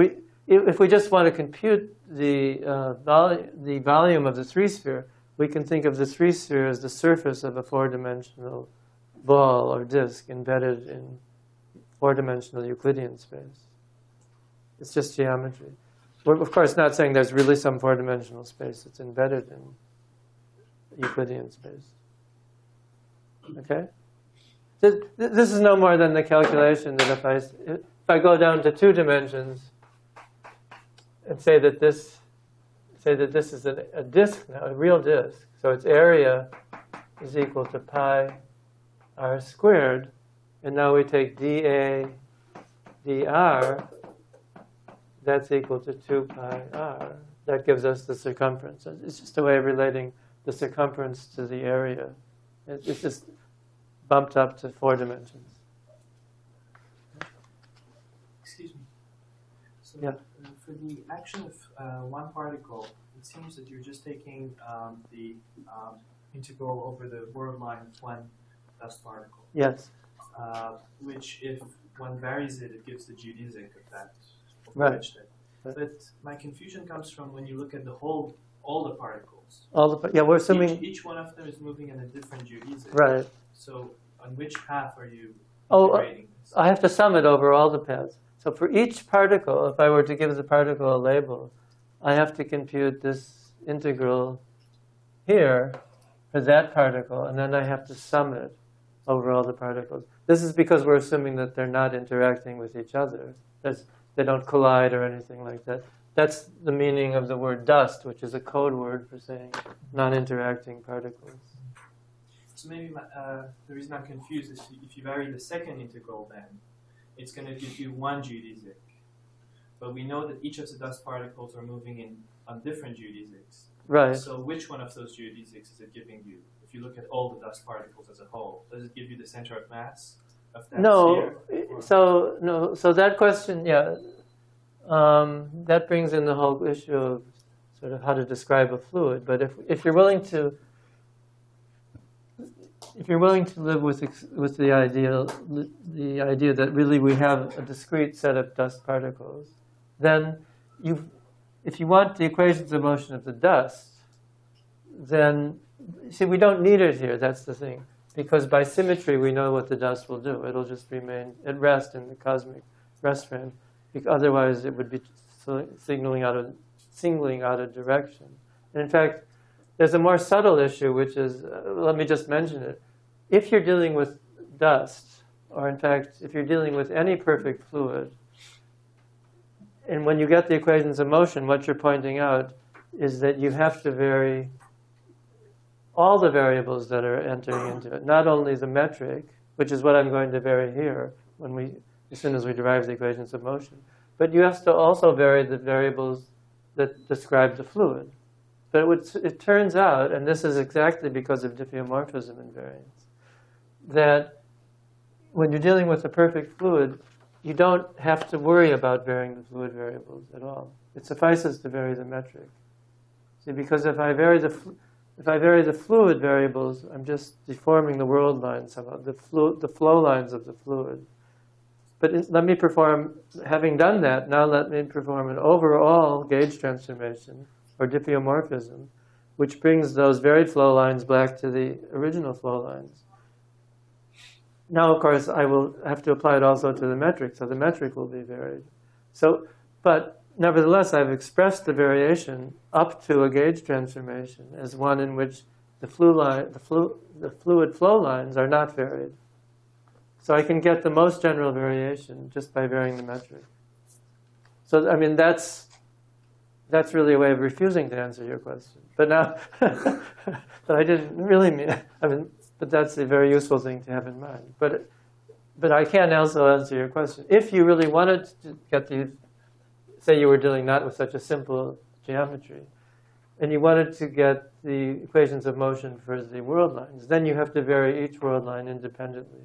If we just want to compute the volume of the three-sphere, we can think of the three-sphere as the surface of a four-dimensional ball or disk embedded in four-dimensional Euclidean space. It's just geometry. We're, of course, not saying there's really some four-dimensional space that's embedded in Euclidean space. Okay? This is no more than the calculation that if I go down to 2 dimensions and say that this is a disk now, a real disk, so its area is equal to pi r squared, and now we take dA dr, that's equal to 2 pi r. That gives us the circumference. It's just a way of relating the circumference to the area. It's just bumped up to 4 dimensions. Excuse me. So Yeah. For the action of one particle, it seems that you're just taking the integral over the word line of one dust particle. Yes. Which, if one varies it, it gives the geodesic of that. Right. Right. But my confusion comes from when you look at all the particles. We're assuming. Each one of them is moving in a different geodesic. Right. So on which path are you Oh, integrating this? I have to sum it over all the paths. So for each particle, if I were to give the particle a label, I have to compute this integral here for that particle, and then I have to sum it over all the particles. This is because we're assuming that they're not interacting with each other. They don't collide or anything like that. That's the meaning of the word dust, which is a code word for saying non-interacting particles. So maybe the reason I'm confused is if you vary the second integral, then it's going to give you one geodesic. But we know that each of the dust particles are moving on different geodesics. Right. So which one of those geodesics is it giving you? If you look at all the dust particles as a whole, does it give you the center of mass of that sphere? So that question, that brings in the whole issue of sort of how to describe a fluid. But if you're willing to live with the idea that really we have a discrete set of dust particles, then if you want the equations of motion of the dust, then see, we don't need it here. That's the thing, because by symmetry we know what the dust will do. It'll just remain at rest in the cosmic rest frame. Otherwise, it would be singling out a direction. And in fact, there's a more subtle issue, which is, let me just mention it. if you're dealing with dust, or in fact, if you're dealing with any perfect fluid, and when you get the equations of motion, what you're pointing out is that you have to vary all the variables that are entering into it, not only the metric, which is what I'm going to vary here as soon as we derive the equations of motion, but you have to also vary the variables that describe the fluid. But it turns out, and this is exactly because of diffeomorphism invariance, that when you're dealing with a perfect fluid, you don't have to worry about varying the fluid variables at all. It suffices to vary the metric. See, because if I vary the fluid variables, I'm just deforming the world lines somehow, the flow lines of the fluid. But let me perform, having done that, now let me perform an overall gauge transformation, or diffeomorphism, which brings those varied flow lines back to the original flow lines. Now, of course, I will have to apply it also to the metric, so the metric will be varied. But nevertheless, I've expressed the variation up to a gauge transformation as one in which the fluid flow lines are not varied. So I can get the most general variation just by varying the metric. So, I mean, that's really a way of refusing to answer your question. But now, but I didn't really mean, but that's a very useful thing to have in mind. But I can also answer your question. If you really wanted to get say you were dealing not with such a simple geometry, and you wanted to get the equations of motion for the world lines, then you have to vary each world line independently.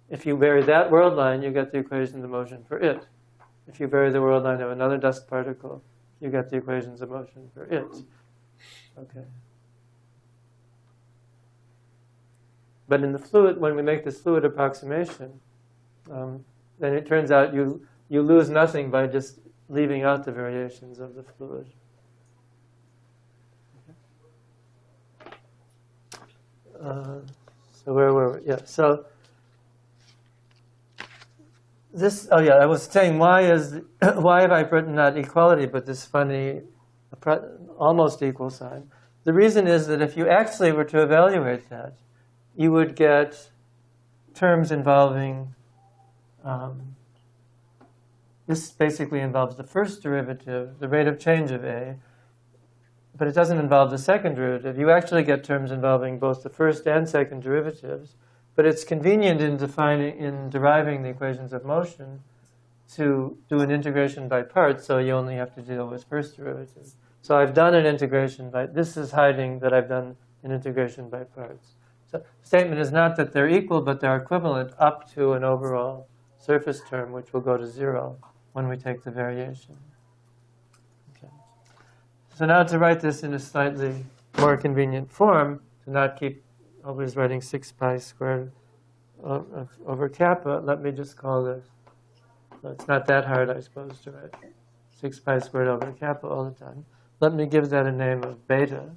If you vary that world line, you get the equations of motion for it. If you vary the world line of another dust particle, you get the equations of motion for it. Okay. But in the fluid, when we make this fluid approximation, then it turns out you lose nothing by just leaving out the variations of the fluid. So where were we? Yeah. So this. Oh yeah, I was saying why have I written not equality but this funny almost equal sign? The reason is that if you actually were to evaluate that, you would get terms involving, this basically involves the first derivative, the rate of change of A, but it doesn't involve the second derivative. You actually get terms involving both the first and second derivatives, but it's convenient in deriving the equations of motion to do an integration by parts, so you only have to deal with first derivatives. So I've done an integration this is hiding that I've done an integration by parts. So the statement is not that they're equal, but they're equivalent up to an overall surface term, which will go to 0 when we take the variation. Okay. So now to write this in a slightly more convenient form, to not keep always writing 6 pi squared over kappa, let me just call this, so it's not that hard, I suppose, to write 6 pi squared over kappa all the time. Let me give that a name of beta,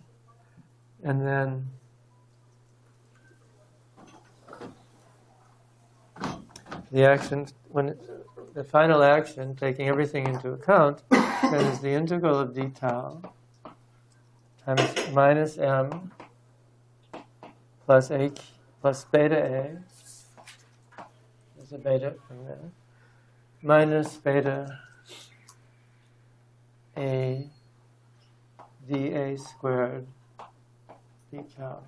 and then the action, the final action, taking everything into account, that is the integral of d tau times minus m plus a plus beta a. There's a beta from there. Minus beta a dA squared d tau.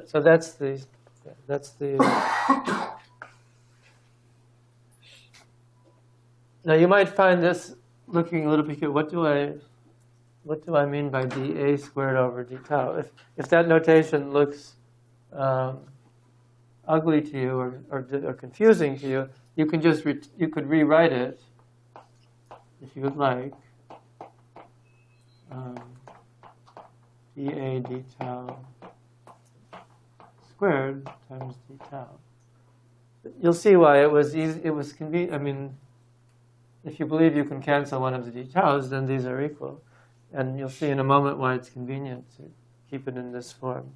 So that's the Now you might find this looking a little peculiar. What do I mean by dA squared over d tau? If that notation looks ugly to you or confusing to you, you can just you could rewrite it if you would like. dA d tau squared times d tau. You'll see why it was easy. It was convenient. I mean, if you believe you can cancel one of the d taus, then these are equal. And you'll see in a moment why it's convenient to keep it in this form.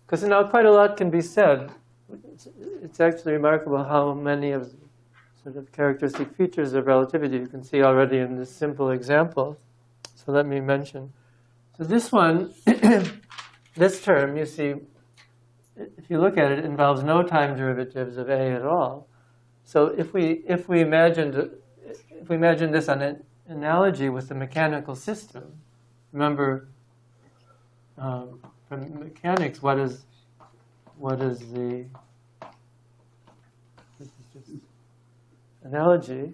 Because now quite a lot can be said. It's actually remarkable how many of the sort of characteristic features of relativity you can see already in this simple example. So let me mention. So this one this term, you see, if you look at it, it involves no time derivatives of A at all. So if we imagine this on an analogy with the mechanical system, remember from mechanics, what is the, this is just analogy,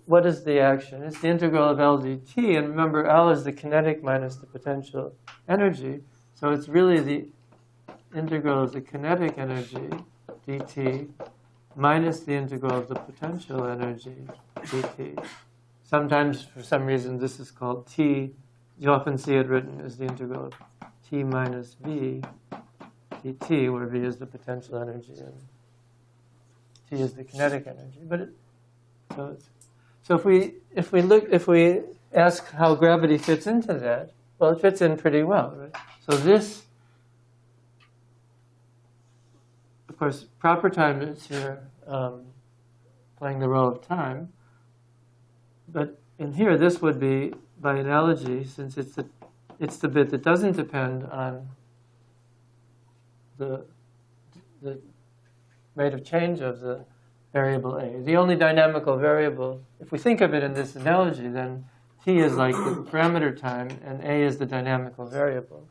what is the action? It's the integral of L dt, and remember L is the kinetic minus the potential energy, so it's really the integral of the kinetic energy dt minus the integral of the potential energy dt. Sometimes, for some reason, this is called T. You often see it written as the integral of T minus V dt, where V is the potential energy and T is the kinetic energy. But so if we ask how gravity fits into that, well, it fits in pretty well, right? So this, of course, proper time is here playing the role of time. But in here, this would be, by analogy, since it's the bit that doesn't depend on the rate of change of the variable A. The only dynamical variable, if we think of it in this analogy, then T is like the parameter time, and A is the dynamical variable.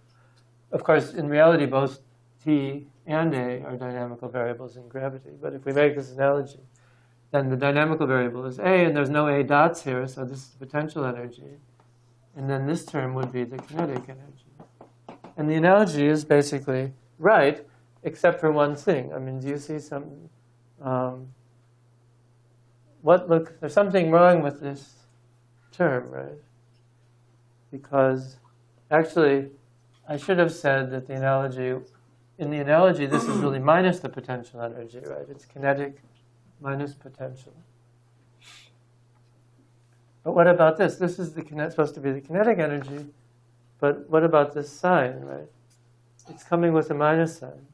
Of course, in reality, both T and A are dynamical variables in gravity. But if we make this analogy, then the dynamical variable is A, and there's no A dots here, so this is the potential energy. And then this term would be the kinetic energy. And the analogy is basically right, except for one thing. I mean, do you see some... there's something wrong with this term, right? Because actually, I should have said that in the analogy, this is really minus the potential energy, right? It's kinetic minus potential. But what about this? This is supposed to be the kinetic energy, but what about this sign, right? It's coming with a minus sign.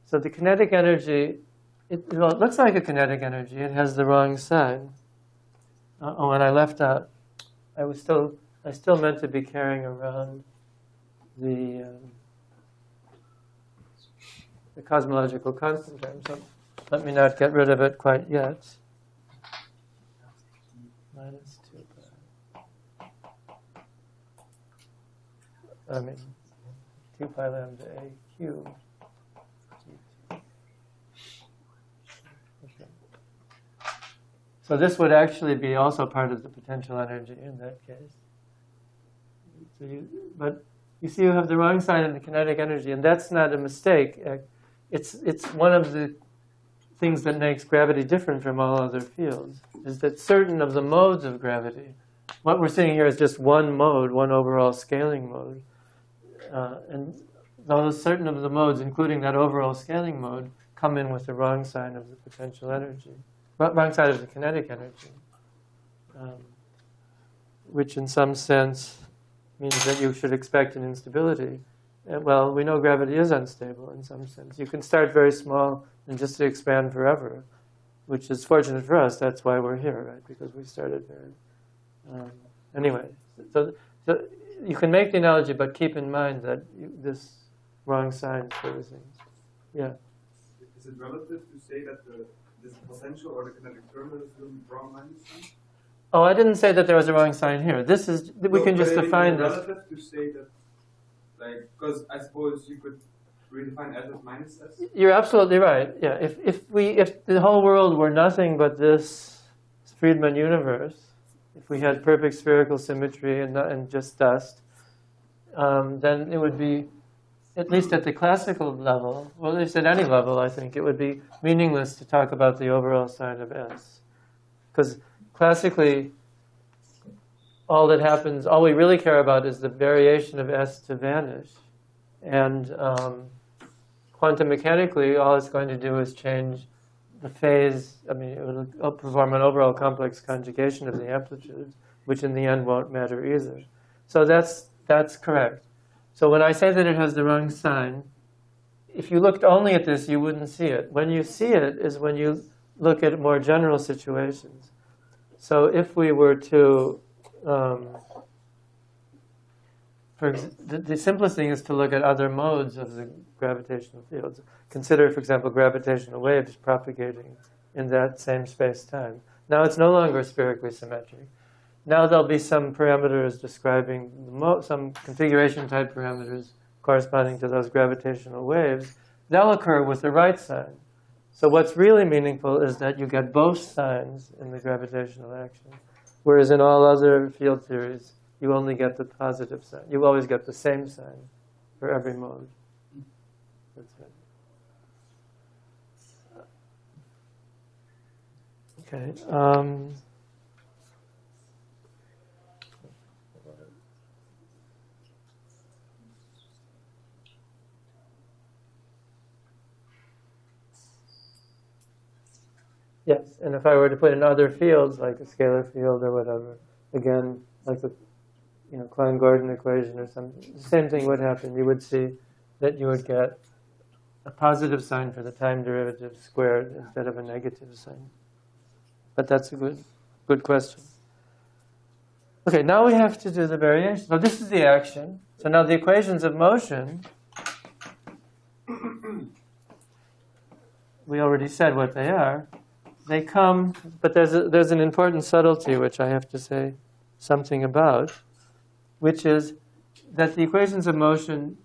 So the kinetic energy, it looks like a kinetic energy. It has the wrong sign. Oh, and I left out. I still meant to be carrying around the cosmological constant term. So let me not get rid of it quite yet. Minus 2 pi. I mean, 2 pi lambda A cubed. Okay. So this would actually be also part of the potential energy in that case. But you see you have the wrong sign in the kinetic energy, and that's not a mistake. It's one of the things that makes gravity different from all other fields, is that certain of the modes of gravity, what we're seeing here is just one mode, one overall scaling mode. And those certain of the modes, including that overall scaling mode, come in with the wrong sign of the potential energy, wrong side of the kinetic energy, which in some sense means that you should expect an instability. Well, we know gravity is unstable in some sense. You can start very small and just expand forever, which is fortunate for us. That's why we're here, right? Because we started very... anyway, so you can make the analogy, but keep in mind that this wrong sign sort of things. Yeah? Is it relative to say that this potential or the kinetic term is the wrong minus sign? Oh, I didn't say that there was a wrong sign here. This is... We can just define this. Relative to say that, like, because I suppose you could redefine S as minus S? You're absolutely right. Yeah, if the whole world were nothing but this Friedman universe, if we had perfect spherical symmetry and just dust, then it would be, at least at the classical level, well, at least at any level, I think, it would be meaningless to talk about the overall sign of S. Because classically, all that happens, all we really care about is the variation of S to vanish. And quantum mechanically, all it's going to do is change the phase. I mean, it will perform an overall complex conjugation of the amplitudes, which in the end won't matter either. So that's correct. So when I say that it has the wrong sign, if you looked only at this, you wouldn't see it. When you see it is when you look at more general situations. So if we were to the simplest thing is to look at other modes of the gravitational fields. Consider, for example, gravitational waves propagating in that same space-time. Now it's no longer spherically symmetric. Now there'll be some parameters describing some configuration type parameters corresponding to those gravitational waves. They'll occur with the right sign. So what's really meaningful is that you get both signs in the gravitational action, whereas in all other field theories, you only get the positive sign. You always get the same sign for every mode. That's it. Okay. Yes, and if I were to put in other fields, like a scalar field or whatever, again, like the Klein-Gordon equation or something, the same thing would happen. You would see that you would get a positive sign for the time derivative squared instead of a negative sign. But that's a good question. Okay, now we have to do the variation. So this is the action. So now the equations of motion, we already said what they are. They come, but there's an important subtlety which I have to say something about, which is that the equations of motion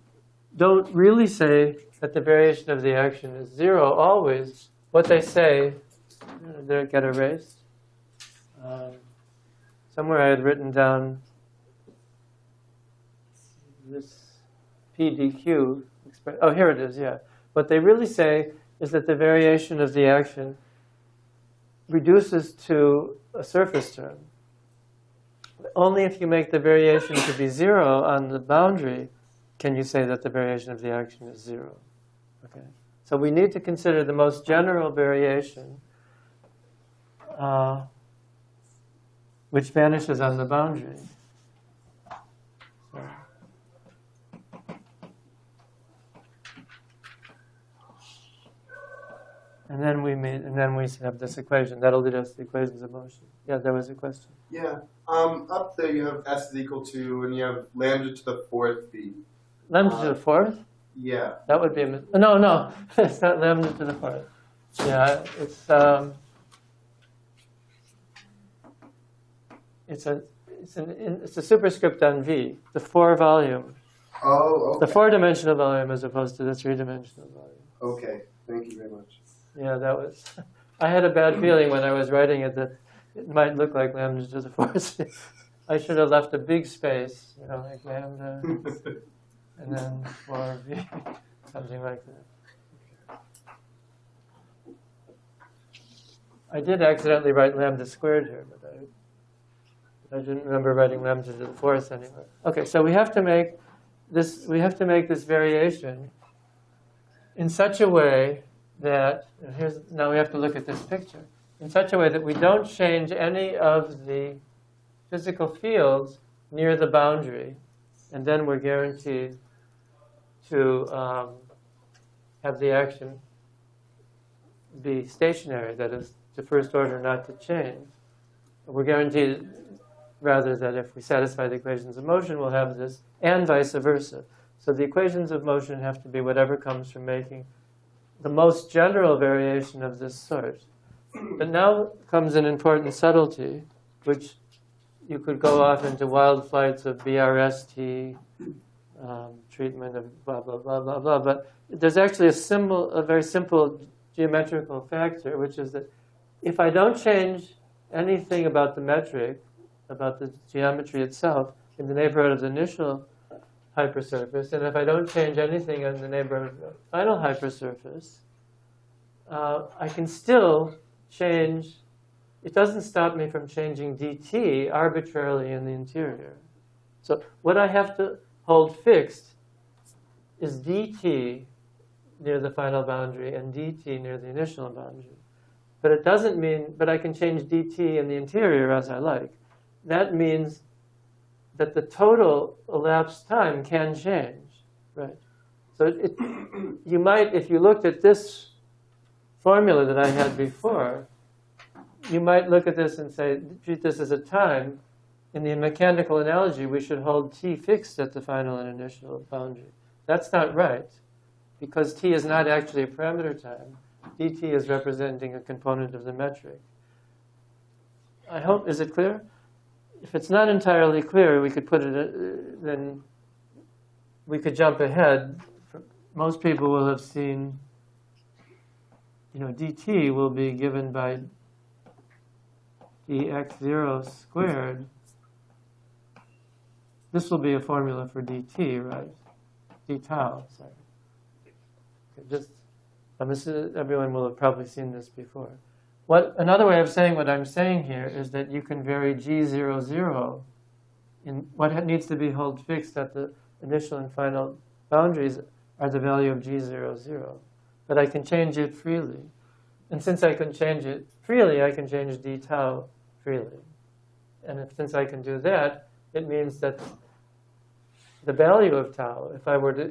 don't really say that the variation of the action is zero always. What they say, they get erased. Somewhere I had written down this PDQ. Oh, here it is, yeah. What they really say is that the variation of the action reduces to a surface term. Only if you make the variation to be zero on the boundary can you say that the variation of the action is zero. Okay. So we need to consider the most general variation, which vanishes on the boundary. So. And then we have this equation that'll lead us to the equations of motion. Yeah, there was a question. Yeah. Up there you have s is equal to, and you have lambda to the fourth v. Lambda to the fourth? Yeah. That would be a no. It's not lambda to the fourth. Yeah, it's a superscript on v, the 4 volume. Oh, okay. The 4-dimensional volume as opposed to the 3-dimensional volume. Okay. Thank you very much. Yeah, that was. I had a bad feeling when I was writing it that it might look like lambda to the fourth. I should have left a big space, like lambda, and then 4v, something like that. I did accidentally write lambda squared here, but I didn't remember writing lambda to the fourth anyway. Okay, so we have to make this. We have to make this variation in such a way that now we have to look at this picture in such a way that we don't change any of the physical fields near the boundary, and then we're guaranteed to have the action be stationary, that is, the first order not to change. We're guaranteed, rather, that if we satisfy the equations of motion, we'll have this, and vice versa. So the equations of motion have to be whatever comes from making the most general variation of this sort. But now comes an important subtlety, which you could go off into wild flights of BRST, treatment of blah, blah, blah, blah, blah. But there's actually a very simple geometrical factor, which is that if I don't change anything about the metric, about the geometry itself, in the neighborhood of the initial hypersurface, and if I don't change anything in the neighborhood of the final hypersurface, I can still change. It doesn't stop me from changing dt arbitrarily in the interior. So what I have to hold fixed is dt near the final boundary and dt near the initial boundary. But it doesn't mean, but I can change dt in the interior as I like. That means that the total elapsed time can change, right? So you might, if you looked at this formula that I had before, you might look at this and say, treat this as a time. in the mechanical analogy, we should hold t fixed at the final and initial boundary. That's not right, because t is not actually a parameter time. dt is representing a component of the metric. I hope, is it clear? If it's not entirely clear, we could put it, then we could jump ahead. Most people will have seen, dt will be given by dx0 squared. This will be a formula for dt, right? D tau, sorry. Everyone will have probably seen this before. Another way of saying what I'm saying here is that you can vary G00 in what needs to be held fixed at the initial and final boundaries are the value of G00. But I can change it freely. And since I can change it freely, I can change d tau freely. And since I can do that, it means that the value of tau, if I were to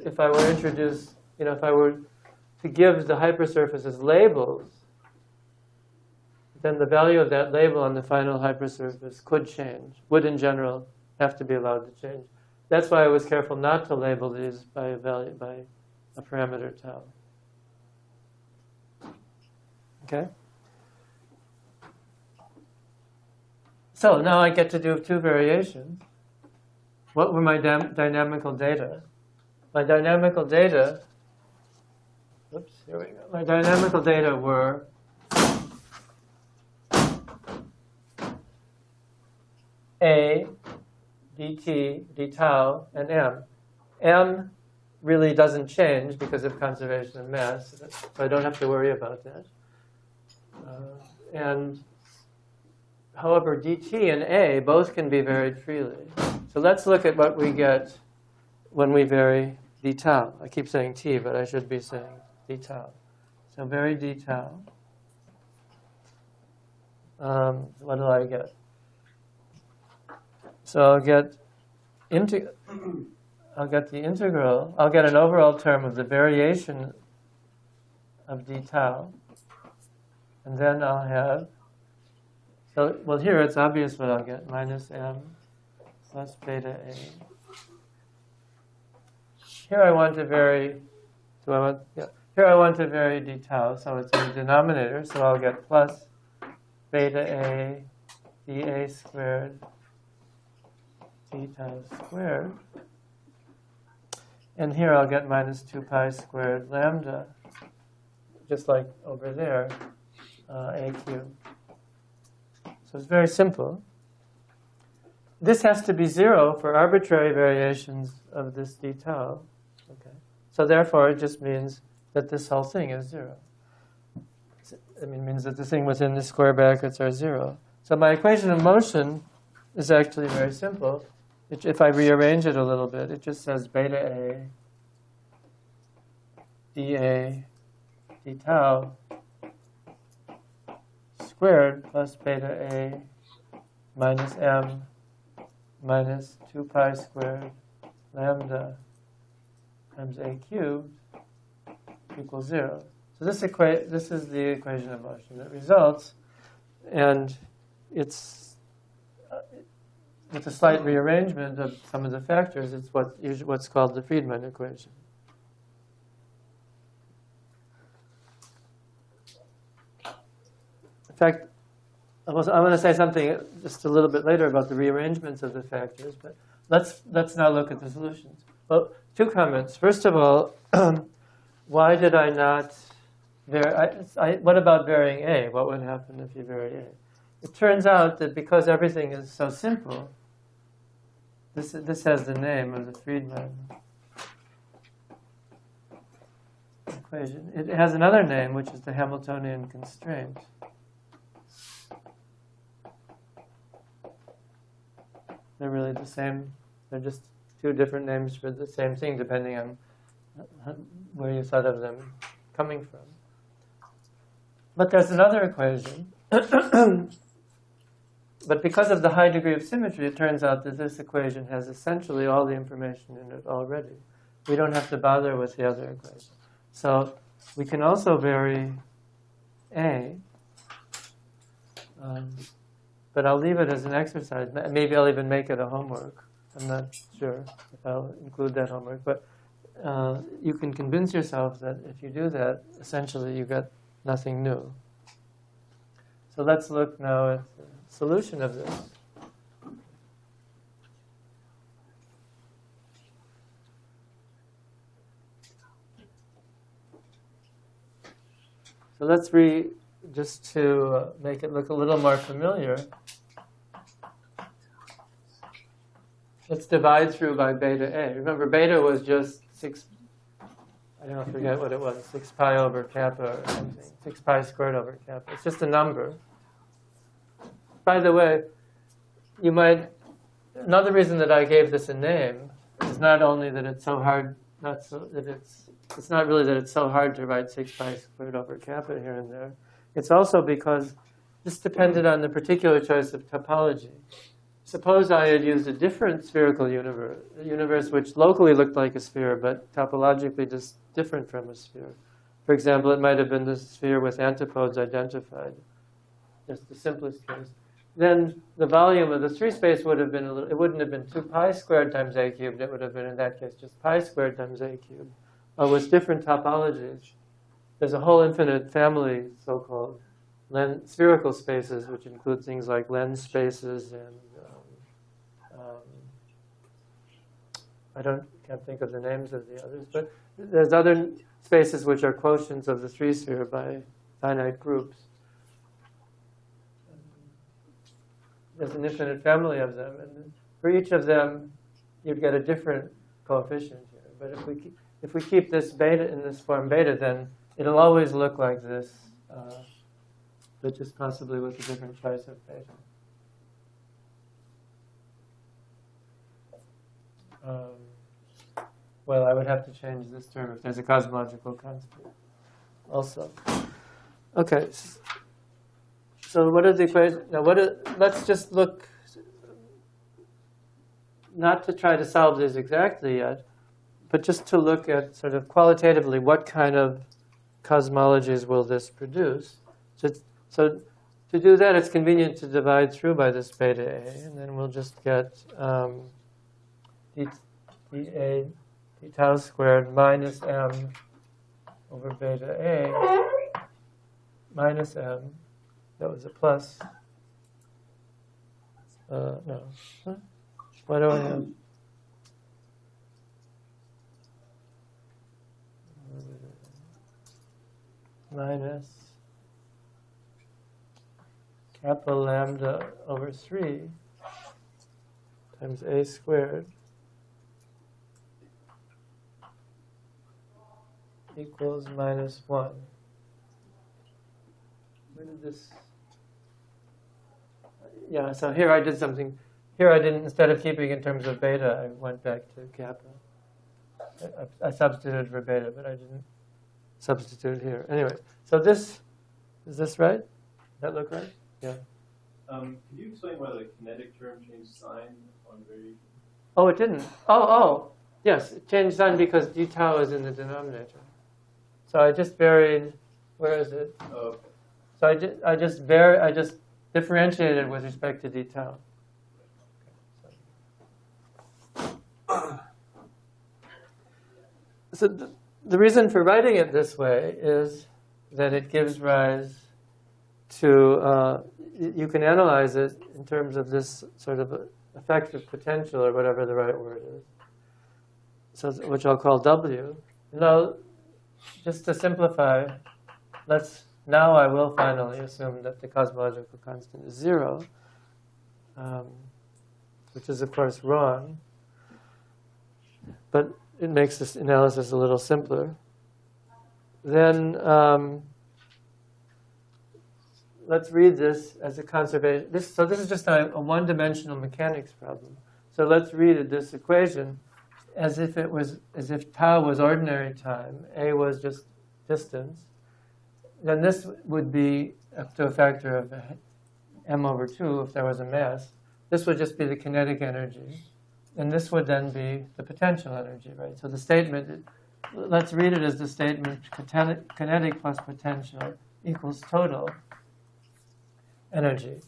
give the hypersurfaces labels, then the value of that label on the final hypersurface could change, would in general have to be allowed to change. That's why I was careful not to label these by a parameter tau. Okay? So now I get to do two variations. What were my dynamical data? My dynamical data, here we go. My dynamical data were A, dt, d tau, and m. M really doesn't change because of conservation of mass, so I don't have to worry about that. And however, dt and a both can be varied freely. So let's look at what we get when we vary d tau. I keep saying t, but I should be saying d tau. So vary d tau. What do I get? So I'll get the integral. I'll get an overall term of the variation of d tau, and then I'll have. Well, here it's obvious what I'll get: minus m plus beta a. Here I want to vary. Here I want to vary d tau, so it's in the denominator. So I'll get plus beta a dA squared d tau squared. And here I'll get minus 2 pi squared lambda, just like over there, a cubed. So it's very simple. This has to be 0 for arbitrary variations of this d tau. Okay. So therefore, it just means that this whole thing is 0. It means that the thing within the square brackets are 0. So my equation of motion is actually very simple. If I rearrange it a little bit, it just says beta a dA d tau squared plus beta a minus m minus 2 pi squared lambda times a cubed equals 0. So this is the equation of motion that results, and it's with a slight rearrangement of some of the factors, it's what's called the Friedmann equation. In fact, I want to say something just a little bit later about the rearrangements of the factors, but let's now look at the solutions. Well, two comments. First of all, why did I not vary? What about varying A? What would happen if you vary A? It turns out that because everything is so simple, this has the name of the Friedmann equation. It has another name, which is the Hamiltonian constraint. They're really the same. They're just two different names for the same thing, depending on where you thought of them coming from. But there's another equation. But because of the high degree of symmetry, it turns out that this equation has essentially all the information in it already. We don't have to bother with the other equation. So we can also vary A but I'll leave it as an exercise. Maybe I'll even make it a homework. I'm not sure if I'll include that homework, but you can convince yourself that if you do that, essentially you get nothing new. So let's look now at the solution of this. So let's just to make it look a little more familiar. Let's divide through by beta A. Remember, beta was just 6, I forget what it was, 6 pi over kappa or something, 6 pi squared over kappa. It's just a number. By the way, another reason that I gave this a name is not only that it's so hard, it's not really that it's so hard to write 6 pi squared over kappa here and there. It's also because this depended on the particular choice of topology. Suppose I had used a different spherical universe, a universe which locally looked like a sphere, but topologically just different from a sphere. For example, it might have been the sphere with antipodes identified, just the simplest case. Then the volume of the 3 space would have been it wouldn't have been 2 pi squared times a cubed. It would have been, in that case, just pi squared times a cubed. With different topologies, there's a whole infinite family, so-called spherical spaces, which include things like lens spaces and I can't think of the names of the others, but there's other spaces which are quotients of the 3 sphere by finite groups. There's an infinite family of them, and for each of them, you'd get a different coefficient here. But if we keep this beta in this form beta, then it'll always look like this, but just possibly with a different choice of beta. Well, I would have to change this term if there's a cosmological constant also. Okay, so what are the equations? Now, let's just look, not to try to solve this exactly yet, but just to look at sort of qualitatively what kind of cosmologies will this produce. So to do that, it's convenient to divide through by this beta A, and then we'll just get dA d tau squared minus m over beta A minus m. That was a plus. No. Huh? What do I have? Minus kappa lambda over 3 times a squared equals minus 1. Where did this? Yeah, so here I did something. Here I didn't, instead of keeping in terms of beta, I went back to kappa. I substituted for beta, but I didn't substitute here. Anyway, so is this right? Does that look right? Yeah. Could you explain why the kinetic term changed sign on variation? Oh, it didn't. Oh, yes, it changed sign because d tau is in the denominator. So I just varied. Where is it? Oh, okay. So I just differentiated with respect to d tau. So the reason for writing it this way is that it gives rise to, you can analyze it in terms of this sort of effective potential, or whatever the right word is, so which I'll call W. Now, just to simplify, now I will finally assume that the cosmological constant is 0, which is, of course, wrong. But it makes this analysis a little simpler. Then let's read this as a conservation. So this is just a one-dimensional mechanics problem. So let's read this equation as if tau was ordinary time, a was just distance. Then this would be up to a factor of m over 2 if there was a mass. This would just be the kinetic energy. And this would then be the potential energy, right? So the statement, let's read it as the statement kinetic plus potential equals total energy.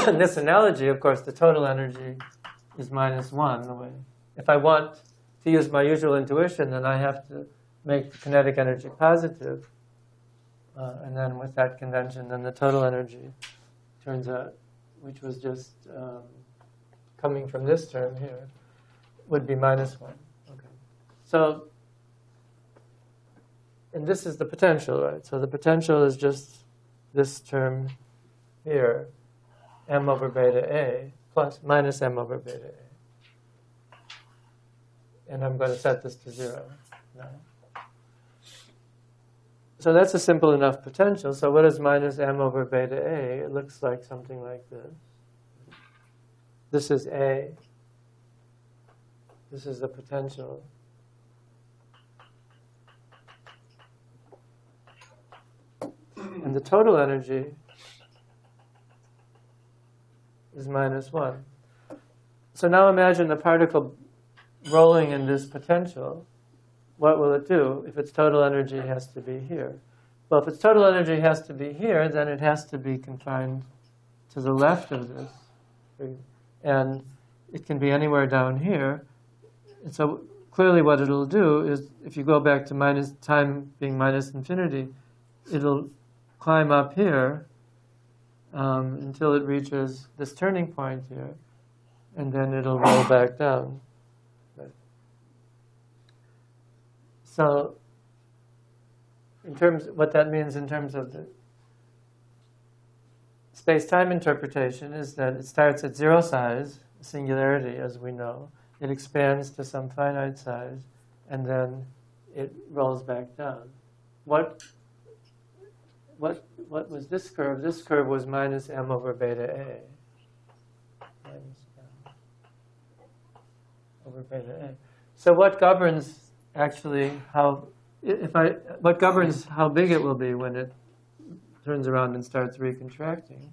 in this analogy, of course, the total energy is -1. The way, if I want to use my usual intuition, then I have to make the kinetic energy positive. And then with that convention, then the total energy turns out, which was just coming from this term here, would be -1. Okay. So, and this is the potential, right? So the potential is just this term here, m over beta A plus minus m over beta A. And I'm going to set this to 0 now. So that's a simple enough potential. So what is minus m over beta A? It looks like something like this. This is A. This is the potential. And the total energy is -1. So now imagine the particle rolling in this potential. What will it do if its total energy has to be here? Well, if its total energy has to be here, then it has to be confined to the left of this. And it can be anywhere down here. And so clearly what it'll do is, if you go back to time being -infinity, it'll climb up here until it reaches this turning point here. And then it'll roll back down. So, what that means in terms of the space-time interpretation is that it starts at 0 size, singularity, as we know. It expands to some finite size, and then it rolls back down. What was this curve? This curve was minus m over beta A. Minus m over beta A. So what governs actually what governs how big it will be when it turns around and starts recontracting?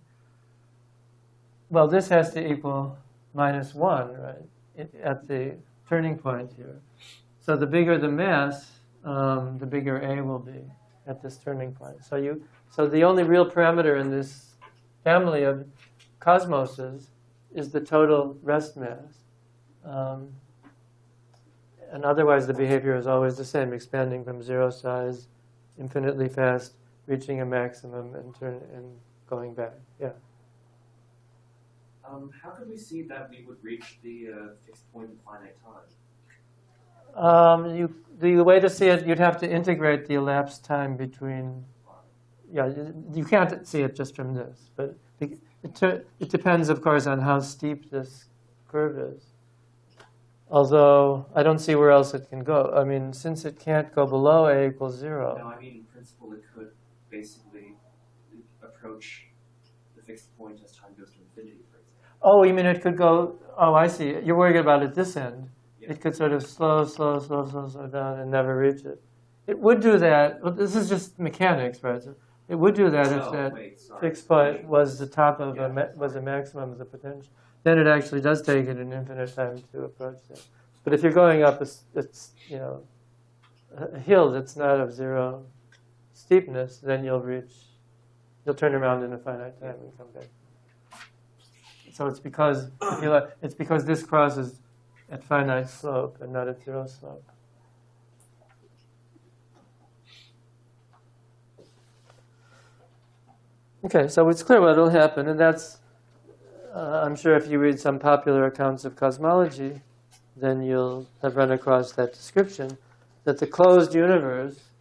Well, this has to equal -1, right, at the turning point here. So the bigger the mass, the bigger A will be at this turning point. So the only real parameter in this family of cosmoses is the total rest mass. And otherwise, the behavior is always the same, expanding from 0 size, infinitely fast, reaching a maximum, and going back. Yeah. How could we see that we would reach the fixed point in finite time? The way to see it, you'd have to integrate the elapsed time between. Yeah, you can't see it just from this, but it depends, of course, on how steep this curve is. Although I don't see where else it can go. I mean, since it can't go below A equals 0. No, I mean, in principle, it could basically approach the fixed point as time goes to infinity, for example. Oh, you mean it could go, oh, I see. You're worried about at this end. Yeah. It could sort of slow down and never reach it. It would do that. Well, this is just mechanics, right? So it would do that if that fixed point was the top of was a maximum of the potential. Then it actually does take it an infinite time to approach that. But if you're going up a hill that's not of 0 steepness, then you'll turn around in a finite time and come back. So it's because this crosses at finite slope and not at 0 slope. Okay, so it's clear what will happen, and that's. I'm sure if you read some popular accounts of cosmology, then you'll have run across that description, that the closed universe,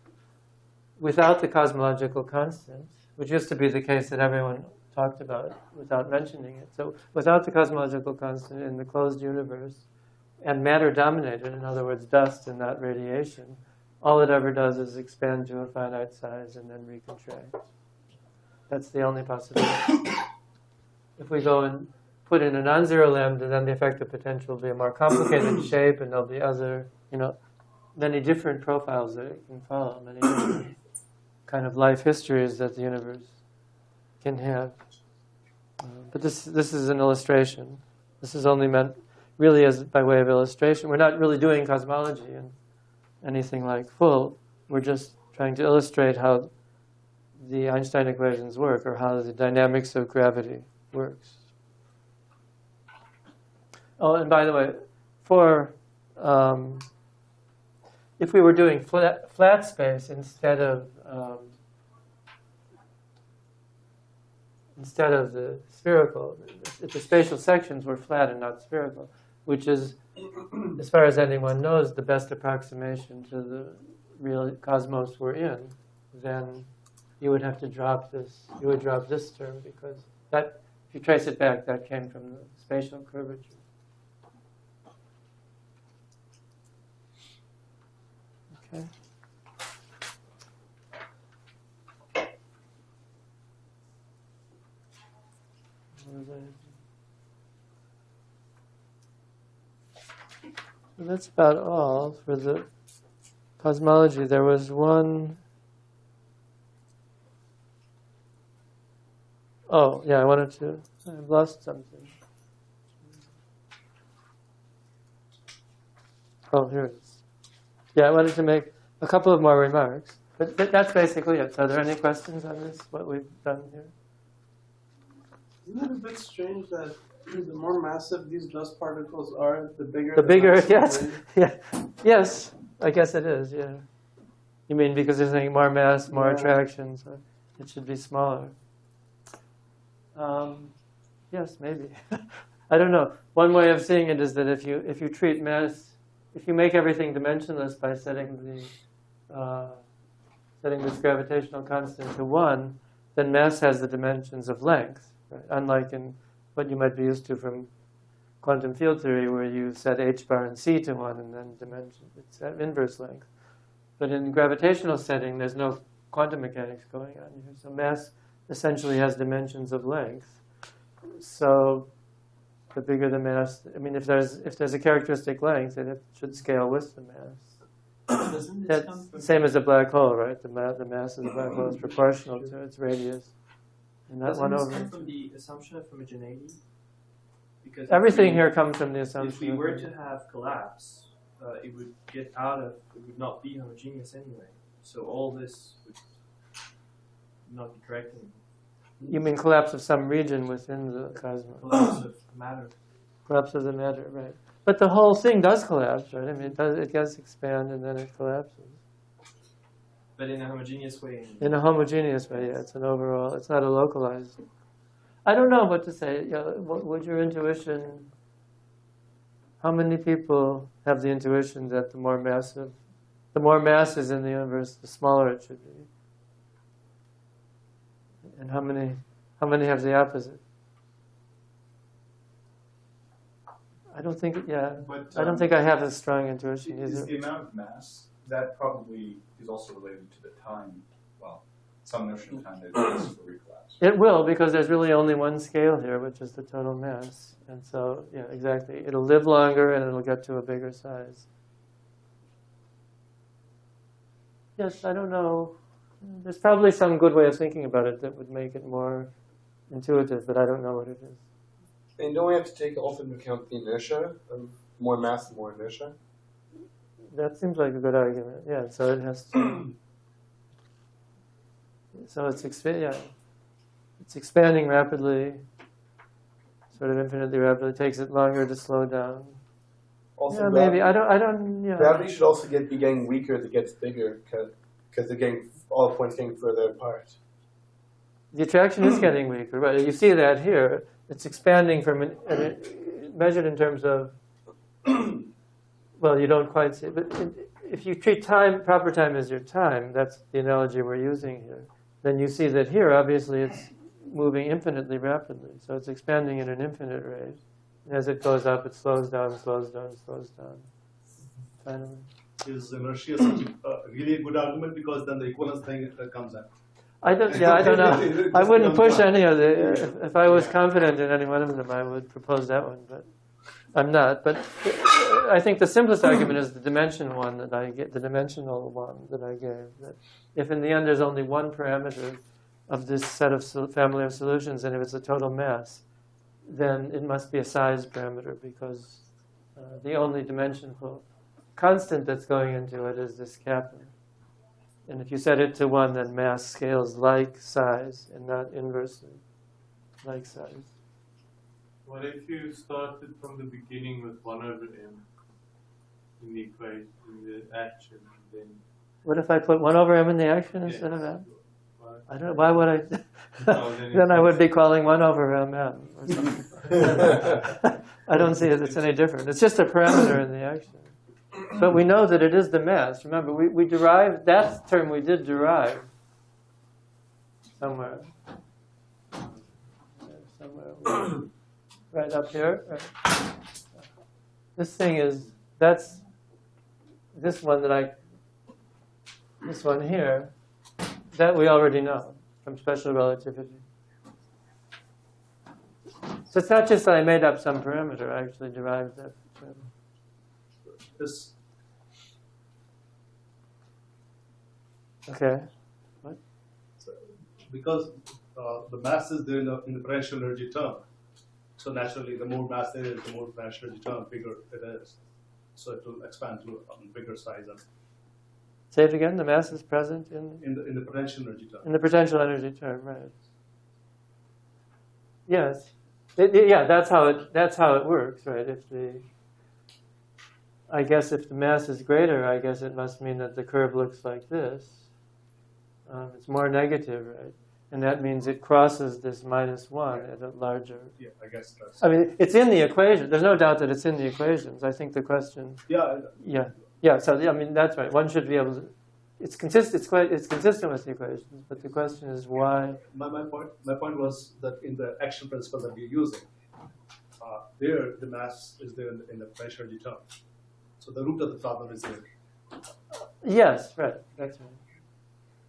without the cosmological constants, which used to be the case that everyone talked about without mentioning it. So without the cosmological constant in the closed universe, and matter dominated, in other words, dust and not radiation, all it ever does is expand to a finite size and then recontract. That's the only possibility. If we go and put in a non-zero lambda, then the effective potential will be a more complicated shape, and there'll be other, many different profiles that it can follow, many different kind of life histories that the universe can have. But this is an illustration. This is only meant really as by way of illustration. We're not really doing cosmology and anything like full. We're just trying to illustrate how the Einstein equations work, or how the dynamics of gravity works. Oh, and by the way, for if we were doing flat space instead of the spherical, if the spatial sections were flat and not spherical, which is, as far as anyone knows, the best approximation to the real cosmos we're in, then you would have to drop this. You would drop this term because that, if you trace it back, that came from the spatial curvature. Okay. So that's about all for the cosmology. There was one. Oh, yeah, I've lost something. Oh, here it is. Yeah, I wanted to make a couple of more remarks. But that's basically it. So are there any questions on this, what we've done here? Isn't it a bit strange that the more massive these dust particles are, the bigger Yes. Yeah. Yes, I guess it is, yeah. You mean because there's more mass, more attraction, so it should be smaller. Yes, maybe. I don't know. One way of seeing it is that if you treat mass, if you make everything dimensionless by setting this gravitational constant to 1, then mass has the dimensions of length, right? Unlike in what you might be used to from quantum field theory, where you set h bar and c to 1 and then dimension, it's at inverse length. But in gravitational setting, there's no quantum mechanics going on here. So mass essentially has dimensions of length. So the bigger the mass, I mean, if there's a characteristic length, it should scale with the mass. Doesn't this come That's from the same as a black hole, right? The mass of the black hole is proportional to its radius. And that Doesn't one this over. come from the assumption of homogeneity? Because Everything here comes from the assumption. If we were to have collapse, it would not be homogeneous anyway. So all this would not be correct anymore. You mean collapse of some region within the cosmos? Collapse of matter. Collapse of the matter, right? But the whole thing does collapse, right? I mean, it does expand and then it collapses. But in a homogeneous way. In a homogeneous way, yeah. It's an overall. It's not a localized. I don't know what to say. What would your intuition? How many people have the intuition that the more mass is in the universe, the smaller it should be? And how many have the opposite? I don't think. Yeah, but, I don't think I have a strong intuition is either. the amount of mass that probably is also related to the time. Well, some notion of time that it takes for recollapse. It will, because there's really only one scale here, which is the total mass. And so, yeah, exactly. It'll live longer and it'll get to a bigger size. Yes, I don't know. There's probably some good way of thinking about it that would make it more intuitive, but I don't know what it is. And don't we have to take also into account the inertia of more mass and more inertia? That seems like a good argument. Yeah, so it has to. So it's expanding rapidly, sort of infinitely rapidly. It takes it longer to slow down. Also, yeah, maybe I don't. Yeah. Gravity should also be getting weaker as it gets bigger, because they're getting all the points getting further apart. The attraction is getting weaker, right? You see that here. It's expanding from measured in terms of. Well, you don't quite see it, but if you treat proper time as your time, that's the analogy we're using here, then you see that here, obviously, it's moving infinitely rapidly. So it's expanding at an infinite rate. And as it goes up, it slows down, slows down, slows down. Finally. Is inertia such a really good argument, because then the equivalence thing comes in? I don't know. I wouldn't push any of the. If I was confident in any one of them, I would propose that one, but I'm not. But I think the simplest argument is the dimensional one that I gave. That if in the end there's only one parameter of this set of family of solutions, and if it's a total mass, then it must be a size parameter, because the only dimensional constant that's going into it is this kappa. And if you set it to 1, then mass scales like size and not inversely like size. What if you started from the beginning with 1 over m in the equation, in the action, then? What if I put 1 over m in the action instead of m? I don't know. Why would I? Then I would be calling 1 over m m or something. I don't see it. It's any different. It's just a parameter in the action. But we know that it is the mass. Remember, we derived that term. We did derive somewhere. Right up here. Right. This thing is, that's this one this one here, that we already know from special relativity. So it's not just that I made up some parameter, I actually derived that term. This, Okay. What? because the mass is there in the potential energy term. So naturally, the more mass there is, the more potential energy term, bigger it is. So it will expand to a bigger size. And Say it again. The mass is present in the potential energy term. in the potential energy term, right? Yes. Yeah, that's how it works, right? I guess if the mass is greater, I guess it must mean that the curve looks like this. It's more negative, right? And that means it crosses this -1 at a larger. Yeah, I guess that's. I mean, it's in the equation. There's no doubt that it's in the equations. I think the question. Yeah. So I mean, that's right. One should be able to. It's consistent. It's consistent with the equations. But the question is why. My point was that in the action principle that we're using, there the mass is there in the potential energy term. So the root of the problem is there. Yes, right. That's right.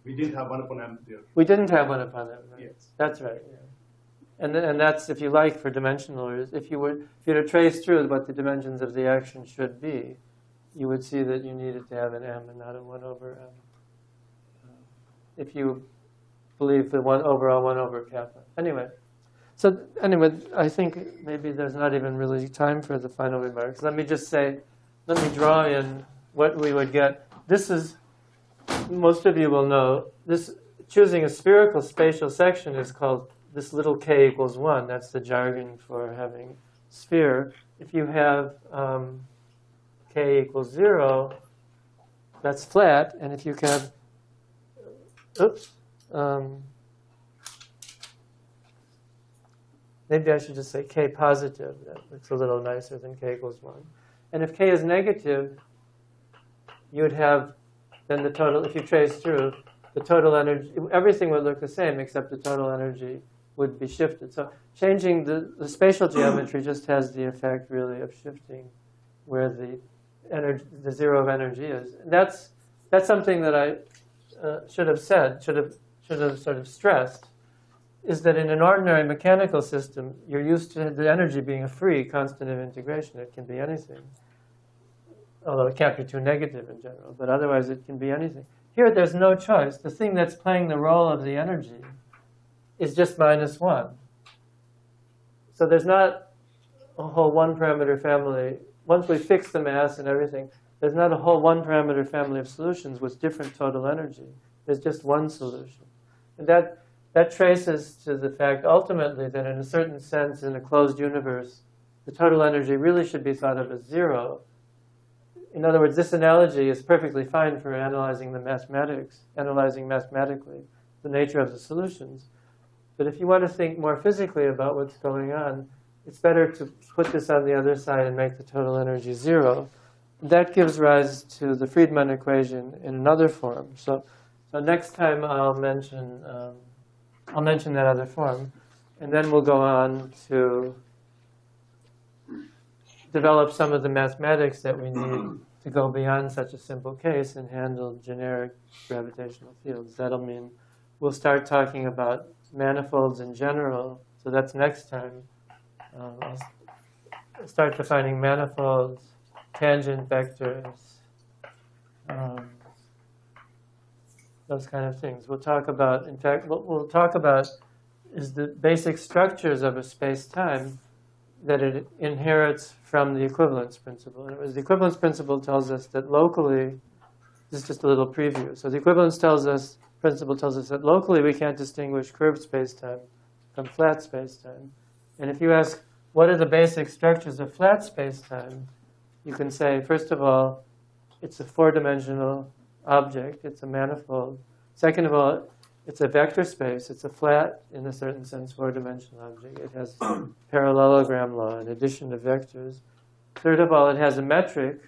We didn't have 1 upon m there. We didn't have 1 upon m. Right? Yes. That's right. Yeah. And that's, if you like, for dimensional orders. If you were to trace through what the dimensions of the action should be, you would see that you needed to have an m and not a 1 over m. If you believe the overall 1 over kappa. Anyway, I think maybe there's not even really time for the final remarks. Let me just say, let me draw in what we would get. This is, most of you will know, this choosing a spherical spatial section is called this little k equals 1. That's the jargon for having sphere. If you have k equals 0, that's flat. And if you have, maybe I should just say k positive. That looks a little nicer than k equals 1. And if k is negative, you would have then the total, if you trace through, the total energy, everything would look the same except the total energy would be shifted. So changing the spatial geometry just has the effect really of shifting where the zero of energy is. And that's something that I should have said, should have sort of stressed, is that in an ordinary mechanical system, you're used to the energy being a free constant of integration. It can be anything. Although it can't be too negative in general, but otherwise it can be anything. Here there's no choice. The thing that's playing the role of the energy is just -1. So there's not a whole one-parameter family. Once we fix the mass and everything, there's not a whole one-parameter family of solutions with different total energy. There's just one solution. And that traces to the fact, ultimately, that in a certain sense, in a closed universe, the total energy really should be thought of as 0. In other words, this analogy is perfectly fine for analyzing the mathematics, analyzing mathematically the nature of the solutions. But if you want to think more physically about what's going on, it's better to put this on the other side and make the total energy 0. That gives rise to the Friedmann equation in another form. So next time I'll mention that other form, and then we'll go on to develop some of the mathematics that we need to go beyond such a simple case and handle generic gravitational fields. That'll mean we'll start talking about manifolds in general. So that's next time. I'll start defining manifolds, tangent vectors, those kind of things. We'll talk about, in fact, what we'll talk about is the basic structures of a space-time that it inherits from the equivalence principle. And the equivalence principle tells us that locally, this is just a little preview. So the equivalence principle tells us that locally we can't distinguish curved space-time from flat space-time. And if you ask what are the basic structures of flat space-time, you can say, first of all, it's a four-dimensional object. It's a manifold. Second of all, it's a vector space. It's a flat, in a certain sense, four-dimensional object. It has parallelogram law in addition to vectors. Third of all, it has a metric,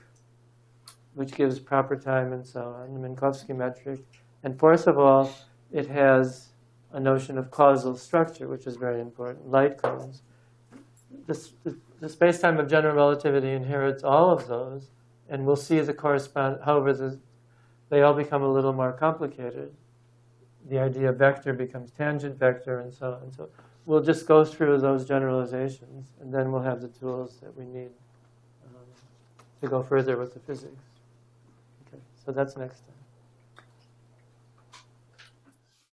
which gives proper time and so on, the Minkowski metric. And fourth of all, it has a notion of causal structure, which is very important, light cones. The space-time of general relativity inherits all of those, and we'll see the correspond. However, they all become a little more complicated. The idea of vector becomes tangent vector, and so on. So we'll just go through those generalizations, and then we'll have the tools that we need to go further with the physics. Okay, so that's next time.